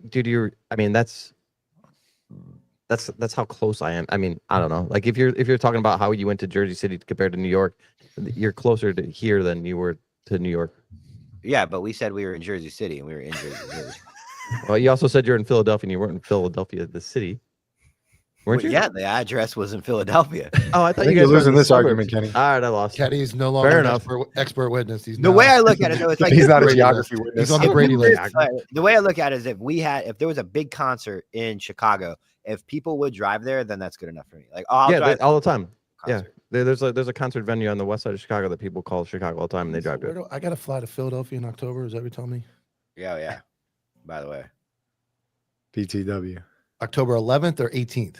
dude, that's how close I am. I mean, I don't know. Like if you're talking about how you went to Jersey City compared to New York, you're closer to here than you were to New York. Yeah, but we said we were in Jersey City and we were in Jersey. Well, you also said you're in Philadelphia and you weren't in Philadelphia, the city. Weren't you? Yeah, the address was in Philadelphia. Oh, I thought you guys were losing this argument, Kenny. All right, I lost. Kenny's no longer Fair an enough. expert witness. He's The way I look at it, though, it's like he's not a Brady geography list. witness. He's on the Brady list. The way I look at it is if there was a big concert in Chicago, if people would drive there, then that's good enough for me. Like, I'll drive all the time. concert. Yeah, there's a concert venue on the west side of Chicago that people call Chicago all the time, and they drive to it. I got to fly to Philadelphia in October. Is that what you're telling me? Yeah. By the way, PTW. October 11th or 18th?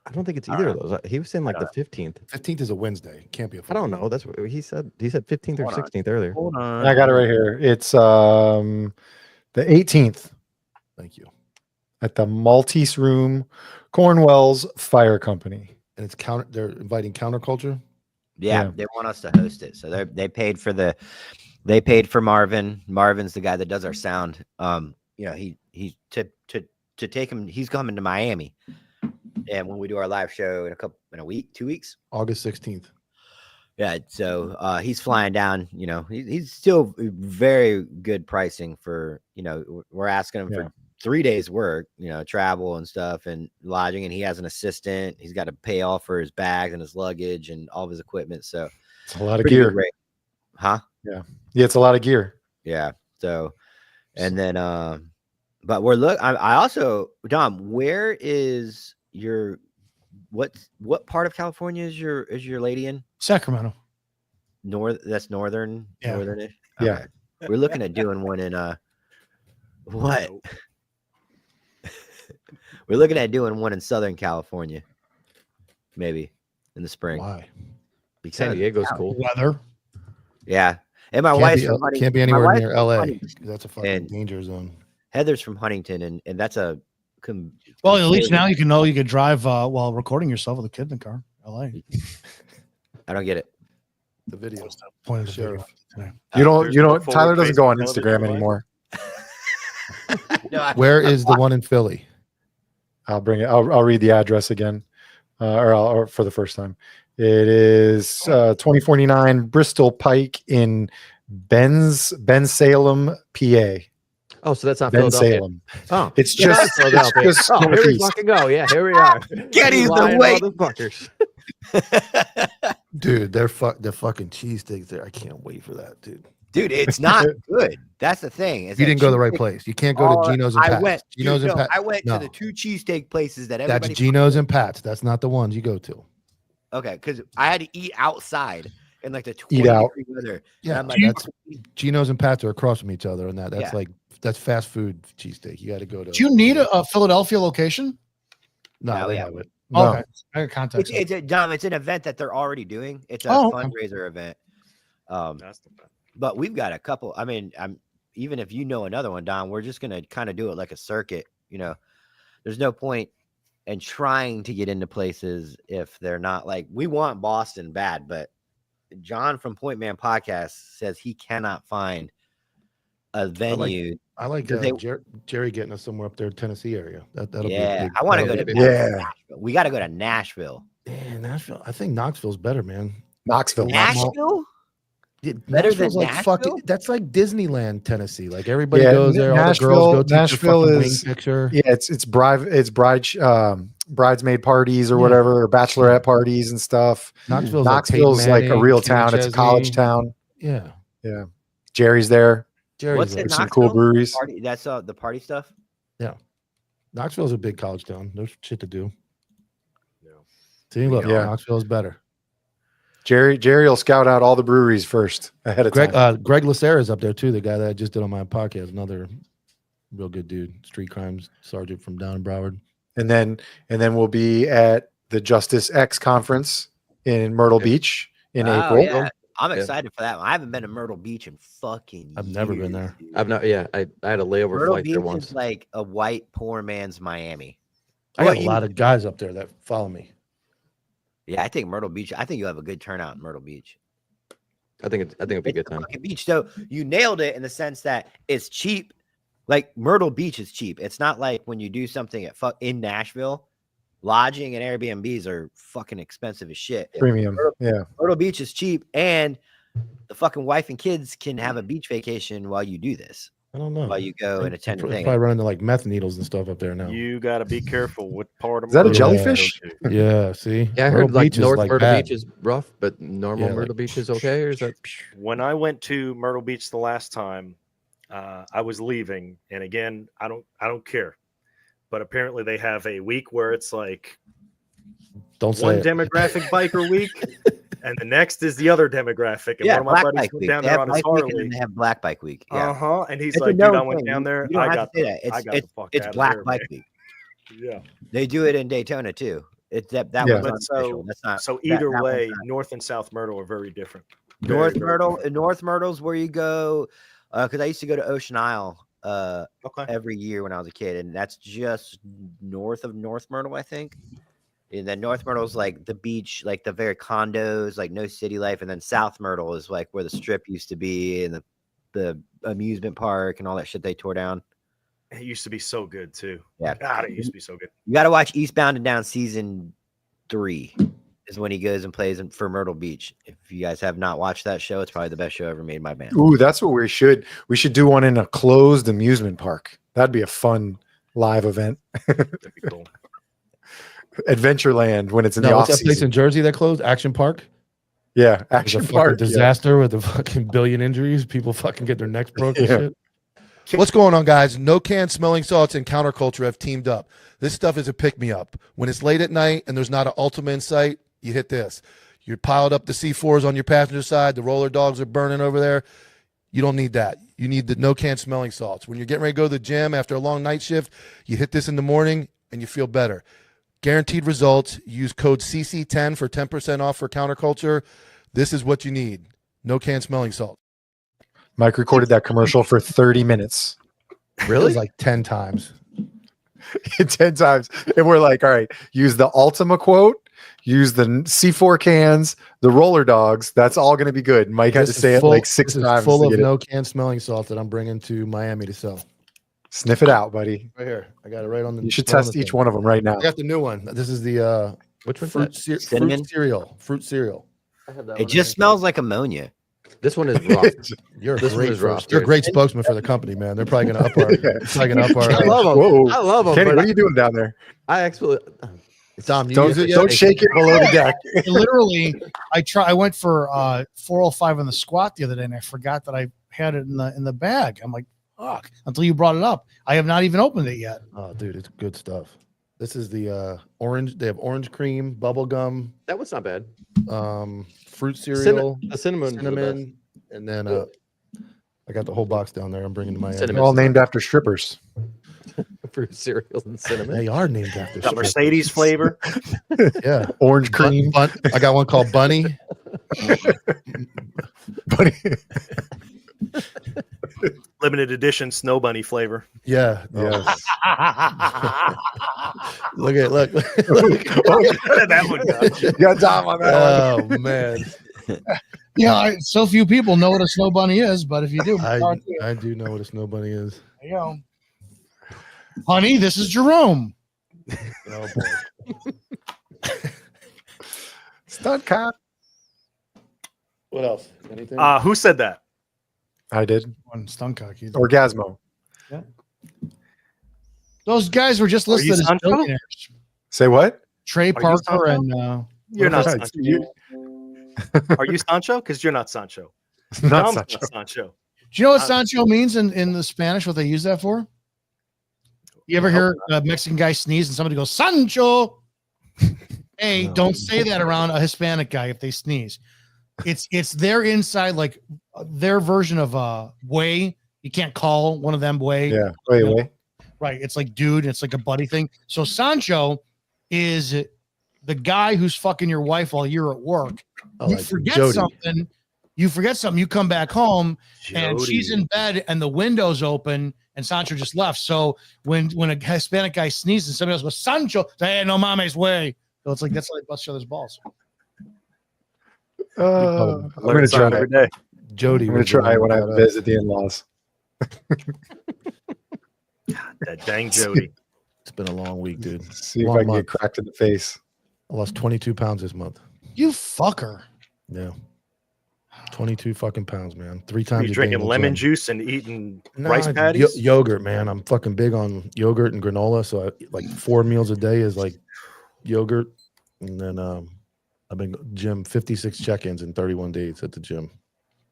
I don't think it's either of those. He was saying like the 15th. 15th is a Wednesday. It can't be a I don't know. That's what he said. He said 15th or 16th earlier. hold on. I got it right here. It's the 18th Thank you. at the Maltese Room, Cornwell's Fire Company. And it's they're inviting counterculture. Yeah, they want us to host it, so they paid for Marvin. Marvin's the guy that does our sound. He to take him. He's coming to Miami, and when we do our live show in a week, 2 weeks, August 16th. Yeah, so he's flying down. You know, he's still very good pricing for. You know, we're asking him for 3 days work, you know, travel and stuff and lodging, and he has an assistant. He's got to pay all for his bags and his luggage and all of his equipment. So it's a lot of gear. Huh? Yeah, it's a lot of gear. Yeah. So, and then but I also, Dom, where is your what part of California is your lady in? Sacramento. That's northern. Yeah. Northern-ish? Yeah. Okay. We're looking at doing one in What? We're looking at doing one in Southern California, maybe in the spring. Why? Because San Diego's cool. Weather. Yeah, and my Can't wife's be, from Huntington. can't be My anywhere wife's near from LA. Huntington, That's a fucking and danger zone. Heather's from Huntington, and that's a. Well, at least now you can know you could drive while recording yourself with a kid in the car. LA. I don't get it. The video. What's the point of the Sheriff. video today? You don't. There's no Tyler doesn't go on forward-facing Instagram television, anymore. No, Where is the one in Philly? I'll bring it. I'll read the address again, or for the first time. It is 2049 Bristol Pike in Bensalem, PA. Oh, so that's not Philadelphia. Bensalem. Oh, It's yeah, just, that's Philadelphia. just Oh, here we northeast. fucking go. Yeah, here we are. Getty's the Lying way. motherfuckers. Dude, the fucking cheesesteaks there. I can't wait for that, dude. Dude, it's not good. That's the thing. You didn't go to the right place. You can't go to Gino's and Pat's. Gino's and Pat's. I went No. to the two cheesesteak places that That's everybody. Gino's and Pat's. That's not the ones you go to. Okay, because I had to eat outside in like the 20 Eat out. degree weather. Yeah, I'm like, that's Gino's and Pat's are across from each other, and that's Yeah. like that's fast food cheesesteak. You got to go to. Do you need a Philadelphia location? No, No, they yeah. have it. No. Okay. I got context. It's an event that they're already doing. It's a Oh, okay. fundraiser event. That's the best. But we've got a couple. I mean, even if you know another one, Don, we're just gonna kind of do it like a circuit. You know, there's no point in trying to get into places if they're not like we want Boston bad, but John from Point Man Podcast says he cannot find a venue. I like Because they- Jerry getting us somewhere up there, Tennessee area. That'll be a Yeah, big- I want to that'll go be to a big- Yeah. Nashville. We got to go to Nashville. Yeah, Nashville. I think Knoxville's better, man. Knoxville. Nashville? Better Than like fucking. Nashville? That's like Disneyland, Tennessee. Like everybody Yeah, goes there. All the girls go take Nashville their fucking is- wing picture. Yeah, it's bridesmaid parties or Yeah. whatever, or bachelorette parties and stuff. Knoxville's Knoxville's like a Manning, real Kenny town. It's a college Chesney. town. Yeah, Jerry's there. Jerry's What's there. in There's some cool Knoxville? breweries. Party, that's the party stuff. Knoxville's a big college town. There's shit to do. Yeah. See, look, Yeah. Knoxville's better. Jerry will scout out all the breweries first ahead of Greg time. Greg Lacera's up there too. The guy that I just did on my podcast. Another real good dude. Street crimes sergeant from down in Broward. And then we'll be at the Justice X conference in Myrtle Beach in Oh, April. yeah. I'm Yeah. excited for that one. I haven't been to Myrtle Beach in fucking. I've never been years, there. dude. I've not. Yeah, I had a layover Myrtle flight Beach there once. is like a white poor man's Miami. I Well, got a you- lot of guys up there that follow me. Yeah, I think Myrtle Beach. I think you'll have a good turnout in Myrtle Beach. I think it'll be a It's good a time. fucking beach. So you nailed it in the sense that it's cheap. Like Myrtle Beach is cheap. It's not like when you do something in Nashville, lodging and Airbnbs are fucking expensive as shit. Premium. Yeah. Myrtle Beach is cheap, and the fucking wife and kids can have a beach vacation while you do this. I don't know. While you go and attend the Probably thing. run into like meth needles and stuff up there now. You got to be careful what part of Is that a Myrtle jellyfish? you go to. Yeah, see. Yeah, I Myrtle heard like Beach is, North like, Myrtle bad. Beach is rough, but normal Yeah, like- Myrtle Beach is okay. Or is that? When I went to Myrtle Beach the last time, I was leaving, and again, I don't care, but apparently they have a week where it's like Don't say one it. demographic biker week, and the next is the other demographic. And Yeah, one of my Black buddies Bike went Week. down They there have on his Bike Week and Harley. then they have Black Bike Week. Yeah. And he's It's a like, dude, known I went thing. down there. You don't I have got to say that. I got It's the fuck it's out Black of there, Bike man. Week. Yeah. They do it in Daytona too. It's that Yeah. one's But unofficial. That's not So that- either that one's way, not. North and South Myrtle are very different. Very, North very Myrtle, different. North Myrtle's where you go. Because I used to go to Ocean Isle Okay. every year when I was a kid, and that's just north of North Myrtle, I think. And then North Myrtle's like the beach, like the very condos, like no city life, and then South Myrtle is like where the strip used to be and the amusement park and all that shit they tore down. It used to be so good too. Yeah. God, it used to be so good. You got to watch Eastbound and Down season 3 is when he goes and plays for Myrtle Beach. If you guys have not watched that show, it's probably the best show ever made by man. Ooh, that's what we should. We should do one in a closed amusement park. That'd be a fun live event. That'd be cool. Adventureland when it's in the No, off what's that place season. in Jersey that closed? Action Park. Yeah, It's a action fucking park. Yeah. disaster with the fucking billion injuries. People fucking get their necks broken. Yeah. And shit. What's going on, guys? No Can Smelling Salts and Counterculture have teamed up. This stuff is a pick me up. When it's late at night and there's not an Ultima in sight, you hit this. You're piled up the C4s on your passenger side. The roller dogs are burning over there. You don't need that. You need the no can smelling salts. When you're getting ready to go to the gym after a long night shift, you hit this in the morning and you feel better. Guaranteed results. Use code CC10 for 10% off for Counterculture. This is what you need. No can smelling salt. Mike recorded that commercial for 30 minutes. It was like 10 times. 10 times. And we're like, all right, use the Ultima quote, use the C4 cans, the roller dogs. That's all going to be good. Mike had to say it like 6 times. Full of no can smelling salt that I'm bringing to Miami to sell. Sniff it out, buddy. Right here. I got it right on the. You should test each one of them right now. I got the new one. This is the Which one's fruit, that? Cinnamon? Fruit cereal. It just smells like ammonia. This one is rough. You're a This one great is rough, you're a dude. great spokesman for the company, man. They're probably going to up our. Probably going to up our. I love them. Whoa. I love them. Kenny, but what are you doing down there? I actually. Tom, you Don't, use it yet? don't shake it below the deck. Literally, I went for 405 on the squat the other day, and I forgot that I had it in the bag. I'm like, fuck, until you brought it up. I have not even opened it yet. Oh, dude, it's good stuff. This is the orange. They have orange cream, bubble gum, That was not bad. fruit cereal, The cinnamon. cinnamon, and then I got the whole box down there. I'm bringing to Miami. Cinnamon. All named after strippers. Fruit cereals and cinnamon. They are named after Got strippers. Mercedes flavor. Yeah, Orange cream. I got one called Bunny. Bunny. Limited edition Snow Bunny flavor. Yeah, Yes. look. That one got you. You got Dom on that one. Oh man, Yeah, so few people know what a snow bunny is, but if you do, I do know what a snow bunny is. there you go. Honey, this is Jerome. Oh boy. Stunt cop. What else? Anything? Who said that? I did. One Stuncock. Orgasmo. Those guys were just Are you listed as Sancho? billionaires. Say what? Trey you Parker Sancho? and You're not Right, Sancho. you- Are you Sancho? Because you're not Sancho. Not Dom's Sancho. not Sancho. do you know what Sancho means in the Spanish? What they use that for? You ever hear a Mexican guy sneeze and somebody goes Sancho? Hey, don't say that around a Hispanic guy if they sneeze. It's their inside, like their version of way. You can't call one of them way. Yeah. Wait. Right. It's like dude, it's like a buddy thing. So Sancho is the guy who's fucking your wife while you're at work. I You like forget Jody. something. You forget something. You come back home and she's Jody. in bed and the window's open and Sancho just left. So when a Hispanic guy sneezes, somebody else goes, Sancho, say, hey, no mames way. So it's like that's how they bust each other's balls. I'm Learn gonna something try. every day. Jody. I'm gonna was the try one when I that, visit the in-laws. That dang Jody. It's been a long week, dude. See if Long I can month. get cracked in the face. I lost 22 pounds this month. You fucker. Yeah. 22 fucking pounds, man. 3 times Are a you day drinking in the lemon gym. juice and eating No, rice it's patties? yogurt, man. I'm fucking big on yogurt and granola. So I like 4 meals a day is like yogurt. And then I've been gym 56 check-ins in 31 days at the gym.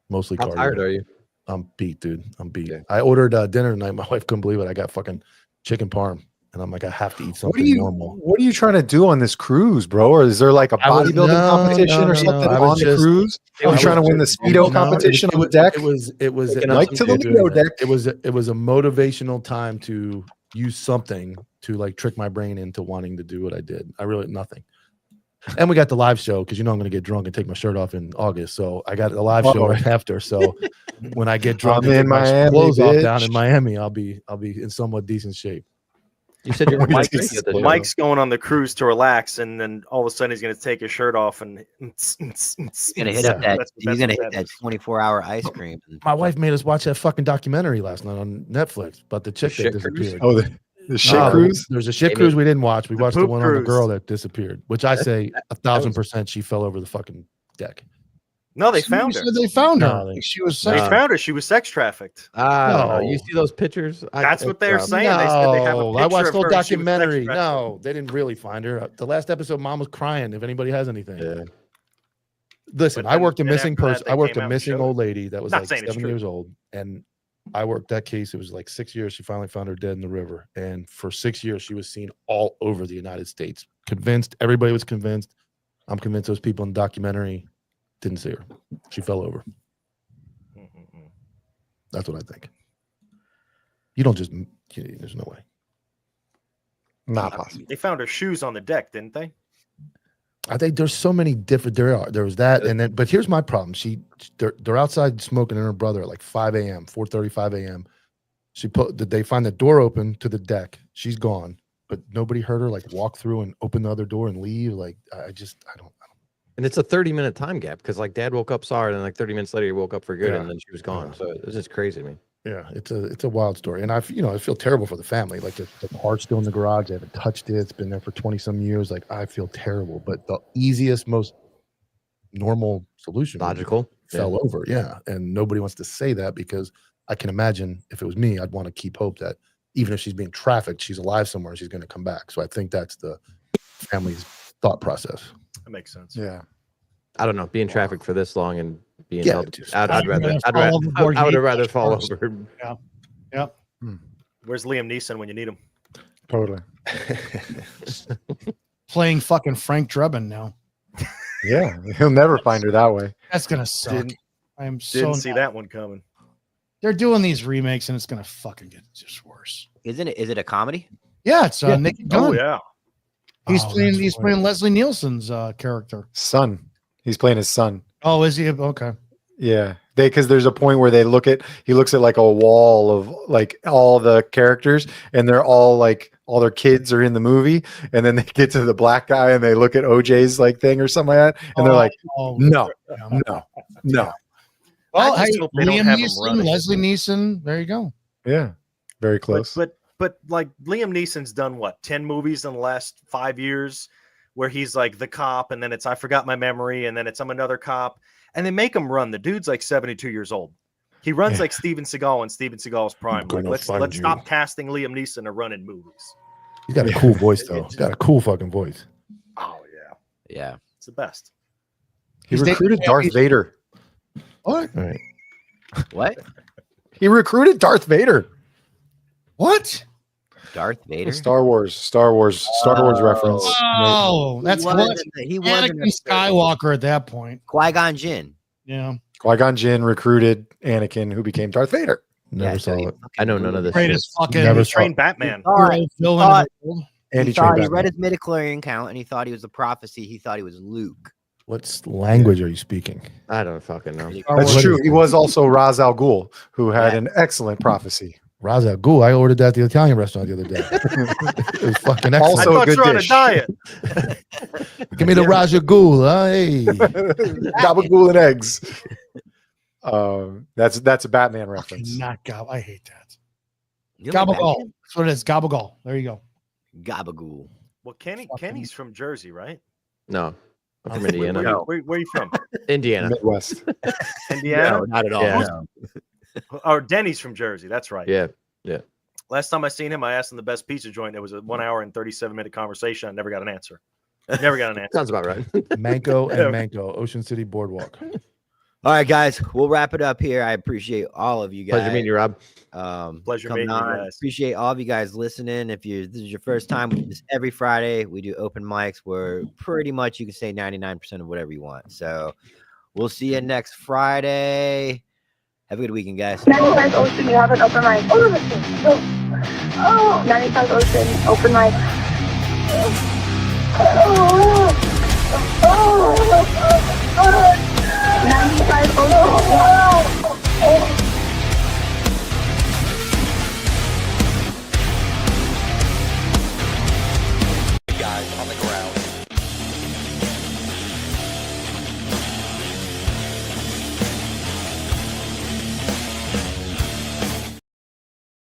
Mostly How cardio. tired are you? I'm beat, dude. I'm beat. Okay. I ordered dinner tonight. My wife couldn't believe it. I got fucking chicken parm. And I'm like, I have to eat What something are you? normal. What are you trying to do on this cruise, bro? Or is there like a I was- bodybuilding no, competition no, or no, something I was on the just- cruise? It Are you was trying to win the speedo No, competition on the deck? It was Taking Mike up to some the shit. Lido deck. it was a motivational time to use something to like trick my brain into wanting to do what I did. I really nothing. And we got the live show because you know I'm going to get drunk and take my shirt off in August. So I got the live show Uh-oh. right after. So when I get drunk I'm and in take my Miami, clothes off down bitch. in Miami, I'll be in somewhat decent shape. You said you're Mike- Mike's at the show. Mike's going on the cruise to relax, and then all of a sudden he's going to take his shirt off and He's gonna hit up that. He's gonna hit that 24-hour ice cream. My wife made us watch that fucking documentary last night on Netflix about the chick that shit cruise? disappeared. Oh, the shit No, cruise? There's a shit Amy. cruise we didn't watch. We The watched the poop one on the cruise. girl that disappeared, which I say 1,000% she fell over the fucking deck. No, they found her. Said they found her. No, they- Like, she was They sex- found her. She was sex trafficked. I don't know. You No. see those pictures? That's what they're it's, saying. They said they have a No, picture I watched of the whole her and she was documentary. sex No, they didn't really find her. The last episode, mom was crying. If anybody has anything, Yeah. listen. But I then- worked a then missing after that, person. they I worked came a out and missing showed old lady that was Not like saying it's 7 true. years old, and I worked that case. It was like 6 years. She finally found her dead in the river, and for 6 years she was seen all over the United States. Convinced, everybody was convinced. I'm convinced those people in the documentary didn't see her. She fell over. That's what I think. You don't just. There's no way. Not possible. They found her shoes on the deck, didn't they? I think there's so many different. There was that, and then. But here's my problem. They're outside smoking, and her brother at like 5 a.m., 4:35 a.m. Did they find the door open to the deck? She's gone, but nobody heard her like walk through and open the other door and leave. Like I don't. And it's a 30-minute time gap because like dad woke up, saw her, and then like 30 minutes later he woke up for good, Yeah. and then she was gone. So it's just crazy to me. Yeah, it's a wild story, and I feel terrible for the family. Like the car's still in the garage; they haven't touched it. It's been there for 20-some years. Like I feel terrible, but the easiest, most normal solution, Logical, fell over. Yeah, and nobody wants to say that because I can imagine if it was me, I'd want to keep hope that even if she's being trafficked, she's alive somewhere and she's going to come back. So I think that's the family's thought process. That makes sense. Yeah. I don't know. Being trafficked for this long and being Yeah, held, just- I'd rather overboard. I would have rather fall over. Yep. Where's Liam Neeson when you need him? Totally. Playing fucking Frank Drebin now. Yeah. He'll never find her that way. That's gonna suck. Didn't- I'm so Didn't see not- that one coming. They're doing these remakes and it's gonna fucking get just worse. Isn't it? Is it a comedy? Yeah, it's Naked Gun. Oh yeah. He's Oh, playing. that's He's funny. playing Leslie Nielsen's character. Son. He's playing his son. Oh, is he? Okay. Yeah. Because there's a point where he looks at like a wall of like all the characters, and they're all like all their kids are in the movie, and then they get to the black guy and they look at OJ's like thing or something like that, and they're like, no. Well, I just hey, hope they don't Liam have him Neeson, running. Leslie Neeson. There you go. Yeah. Very close. But like Liam Neeson's done what 10 movies in the last 5 years where he's like the cop, and then it's I Forgot My Memory, and then it's I'm Another Cop, and they make him run. The dude's like 72 years old. He runs like Steven Seagal in Steven Seagal's prime. Like, let's stop casting Liam Neeson to run in movies. He's got a cool voice though. He's got a cool fucking voice. Oh yeah, Yeah. it's the best. He He's recruited dating- Darth Vader. What? All right. What? He recruited Darth Vader. What? Darth Vader? Star Wars reference. Oh, that's he what wasn't, he wasn't Anakin Skywalker at that point. Qui-Gon Jinn. Yeah. Qui-Gon Jinn recruited Anakin, who became Darth Vader. Never Yeah, saw it. I know none of this. Greatest fucking Never He saw trained it. Batman. hero villain thought- in the world. And He he trained thought he Batman. read his midichlorian count and he thought he was the prophecy. He thought he was Luke. What language are you speaking? I don't fucking know. That's What true. is- He was also Ra's al Ghul, who had Yeah. an excellent prophecy. Raza Ghul. I ordered that at the Italian restaurant the other day. It was fucking excellent. I Also a thought good you're on a dish. diet. Give me the Raja Ghul. Huh? Hey. Gabagool and eggs. That's a Batman I reference. cannot gob. I hate that. You know what Gabagol. Batman? That's what it is. Gabagol. There you go. Gabagool. Well, Kenny's from Jersey, right? No, I'm from Where, Indiana. No. where are you from? Indiana. Midwest. Indiana? No, not at all. Yeah. No. Or Denny's from Jersey. That's right. Yeah. Last time I seen him, I asked him the best pizza joint. It was a 1 hour and 37-minute conversation. I never got an answer. Never got an answer. Sounds about right. Manco and Manco, Ocean City Boardwalk. All right, guys, we'll wrap it up here. I appreciate all of you guys. Pleasure meeting you, Rob. Pleasure coming meeting you on. guys. Appreciate all of you guys listening. If this is your first time, we do this every Friday. We do open mics where pretty much you can say 99% of whatever you want. So we'll see you next Friday. Have a good weekend, guys. 95 Ocean, you have an open mic. Oh, 95 Ocean, open mic. Oh, 95 Ocean.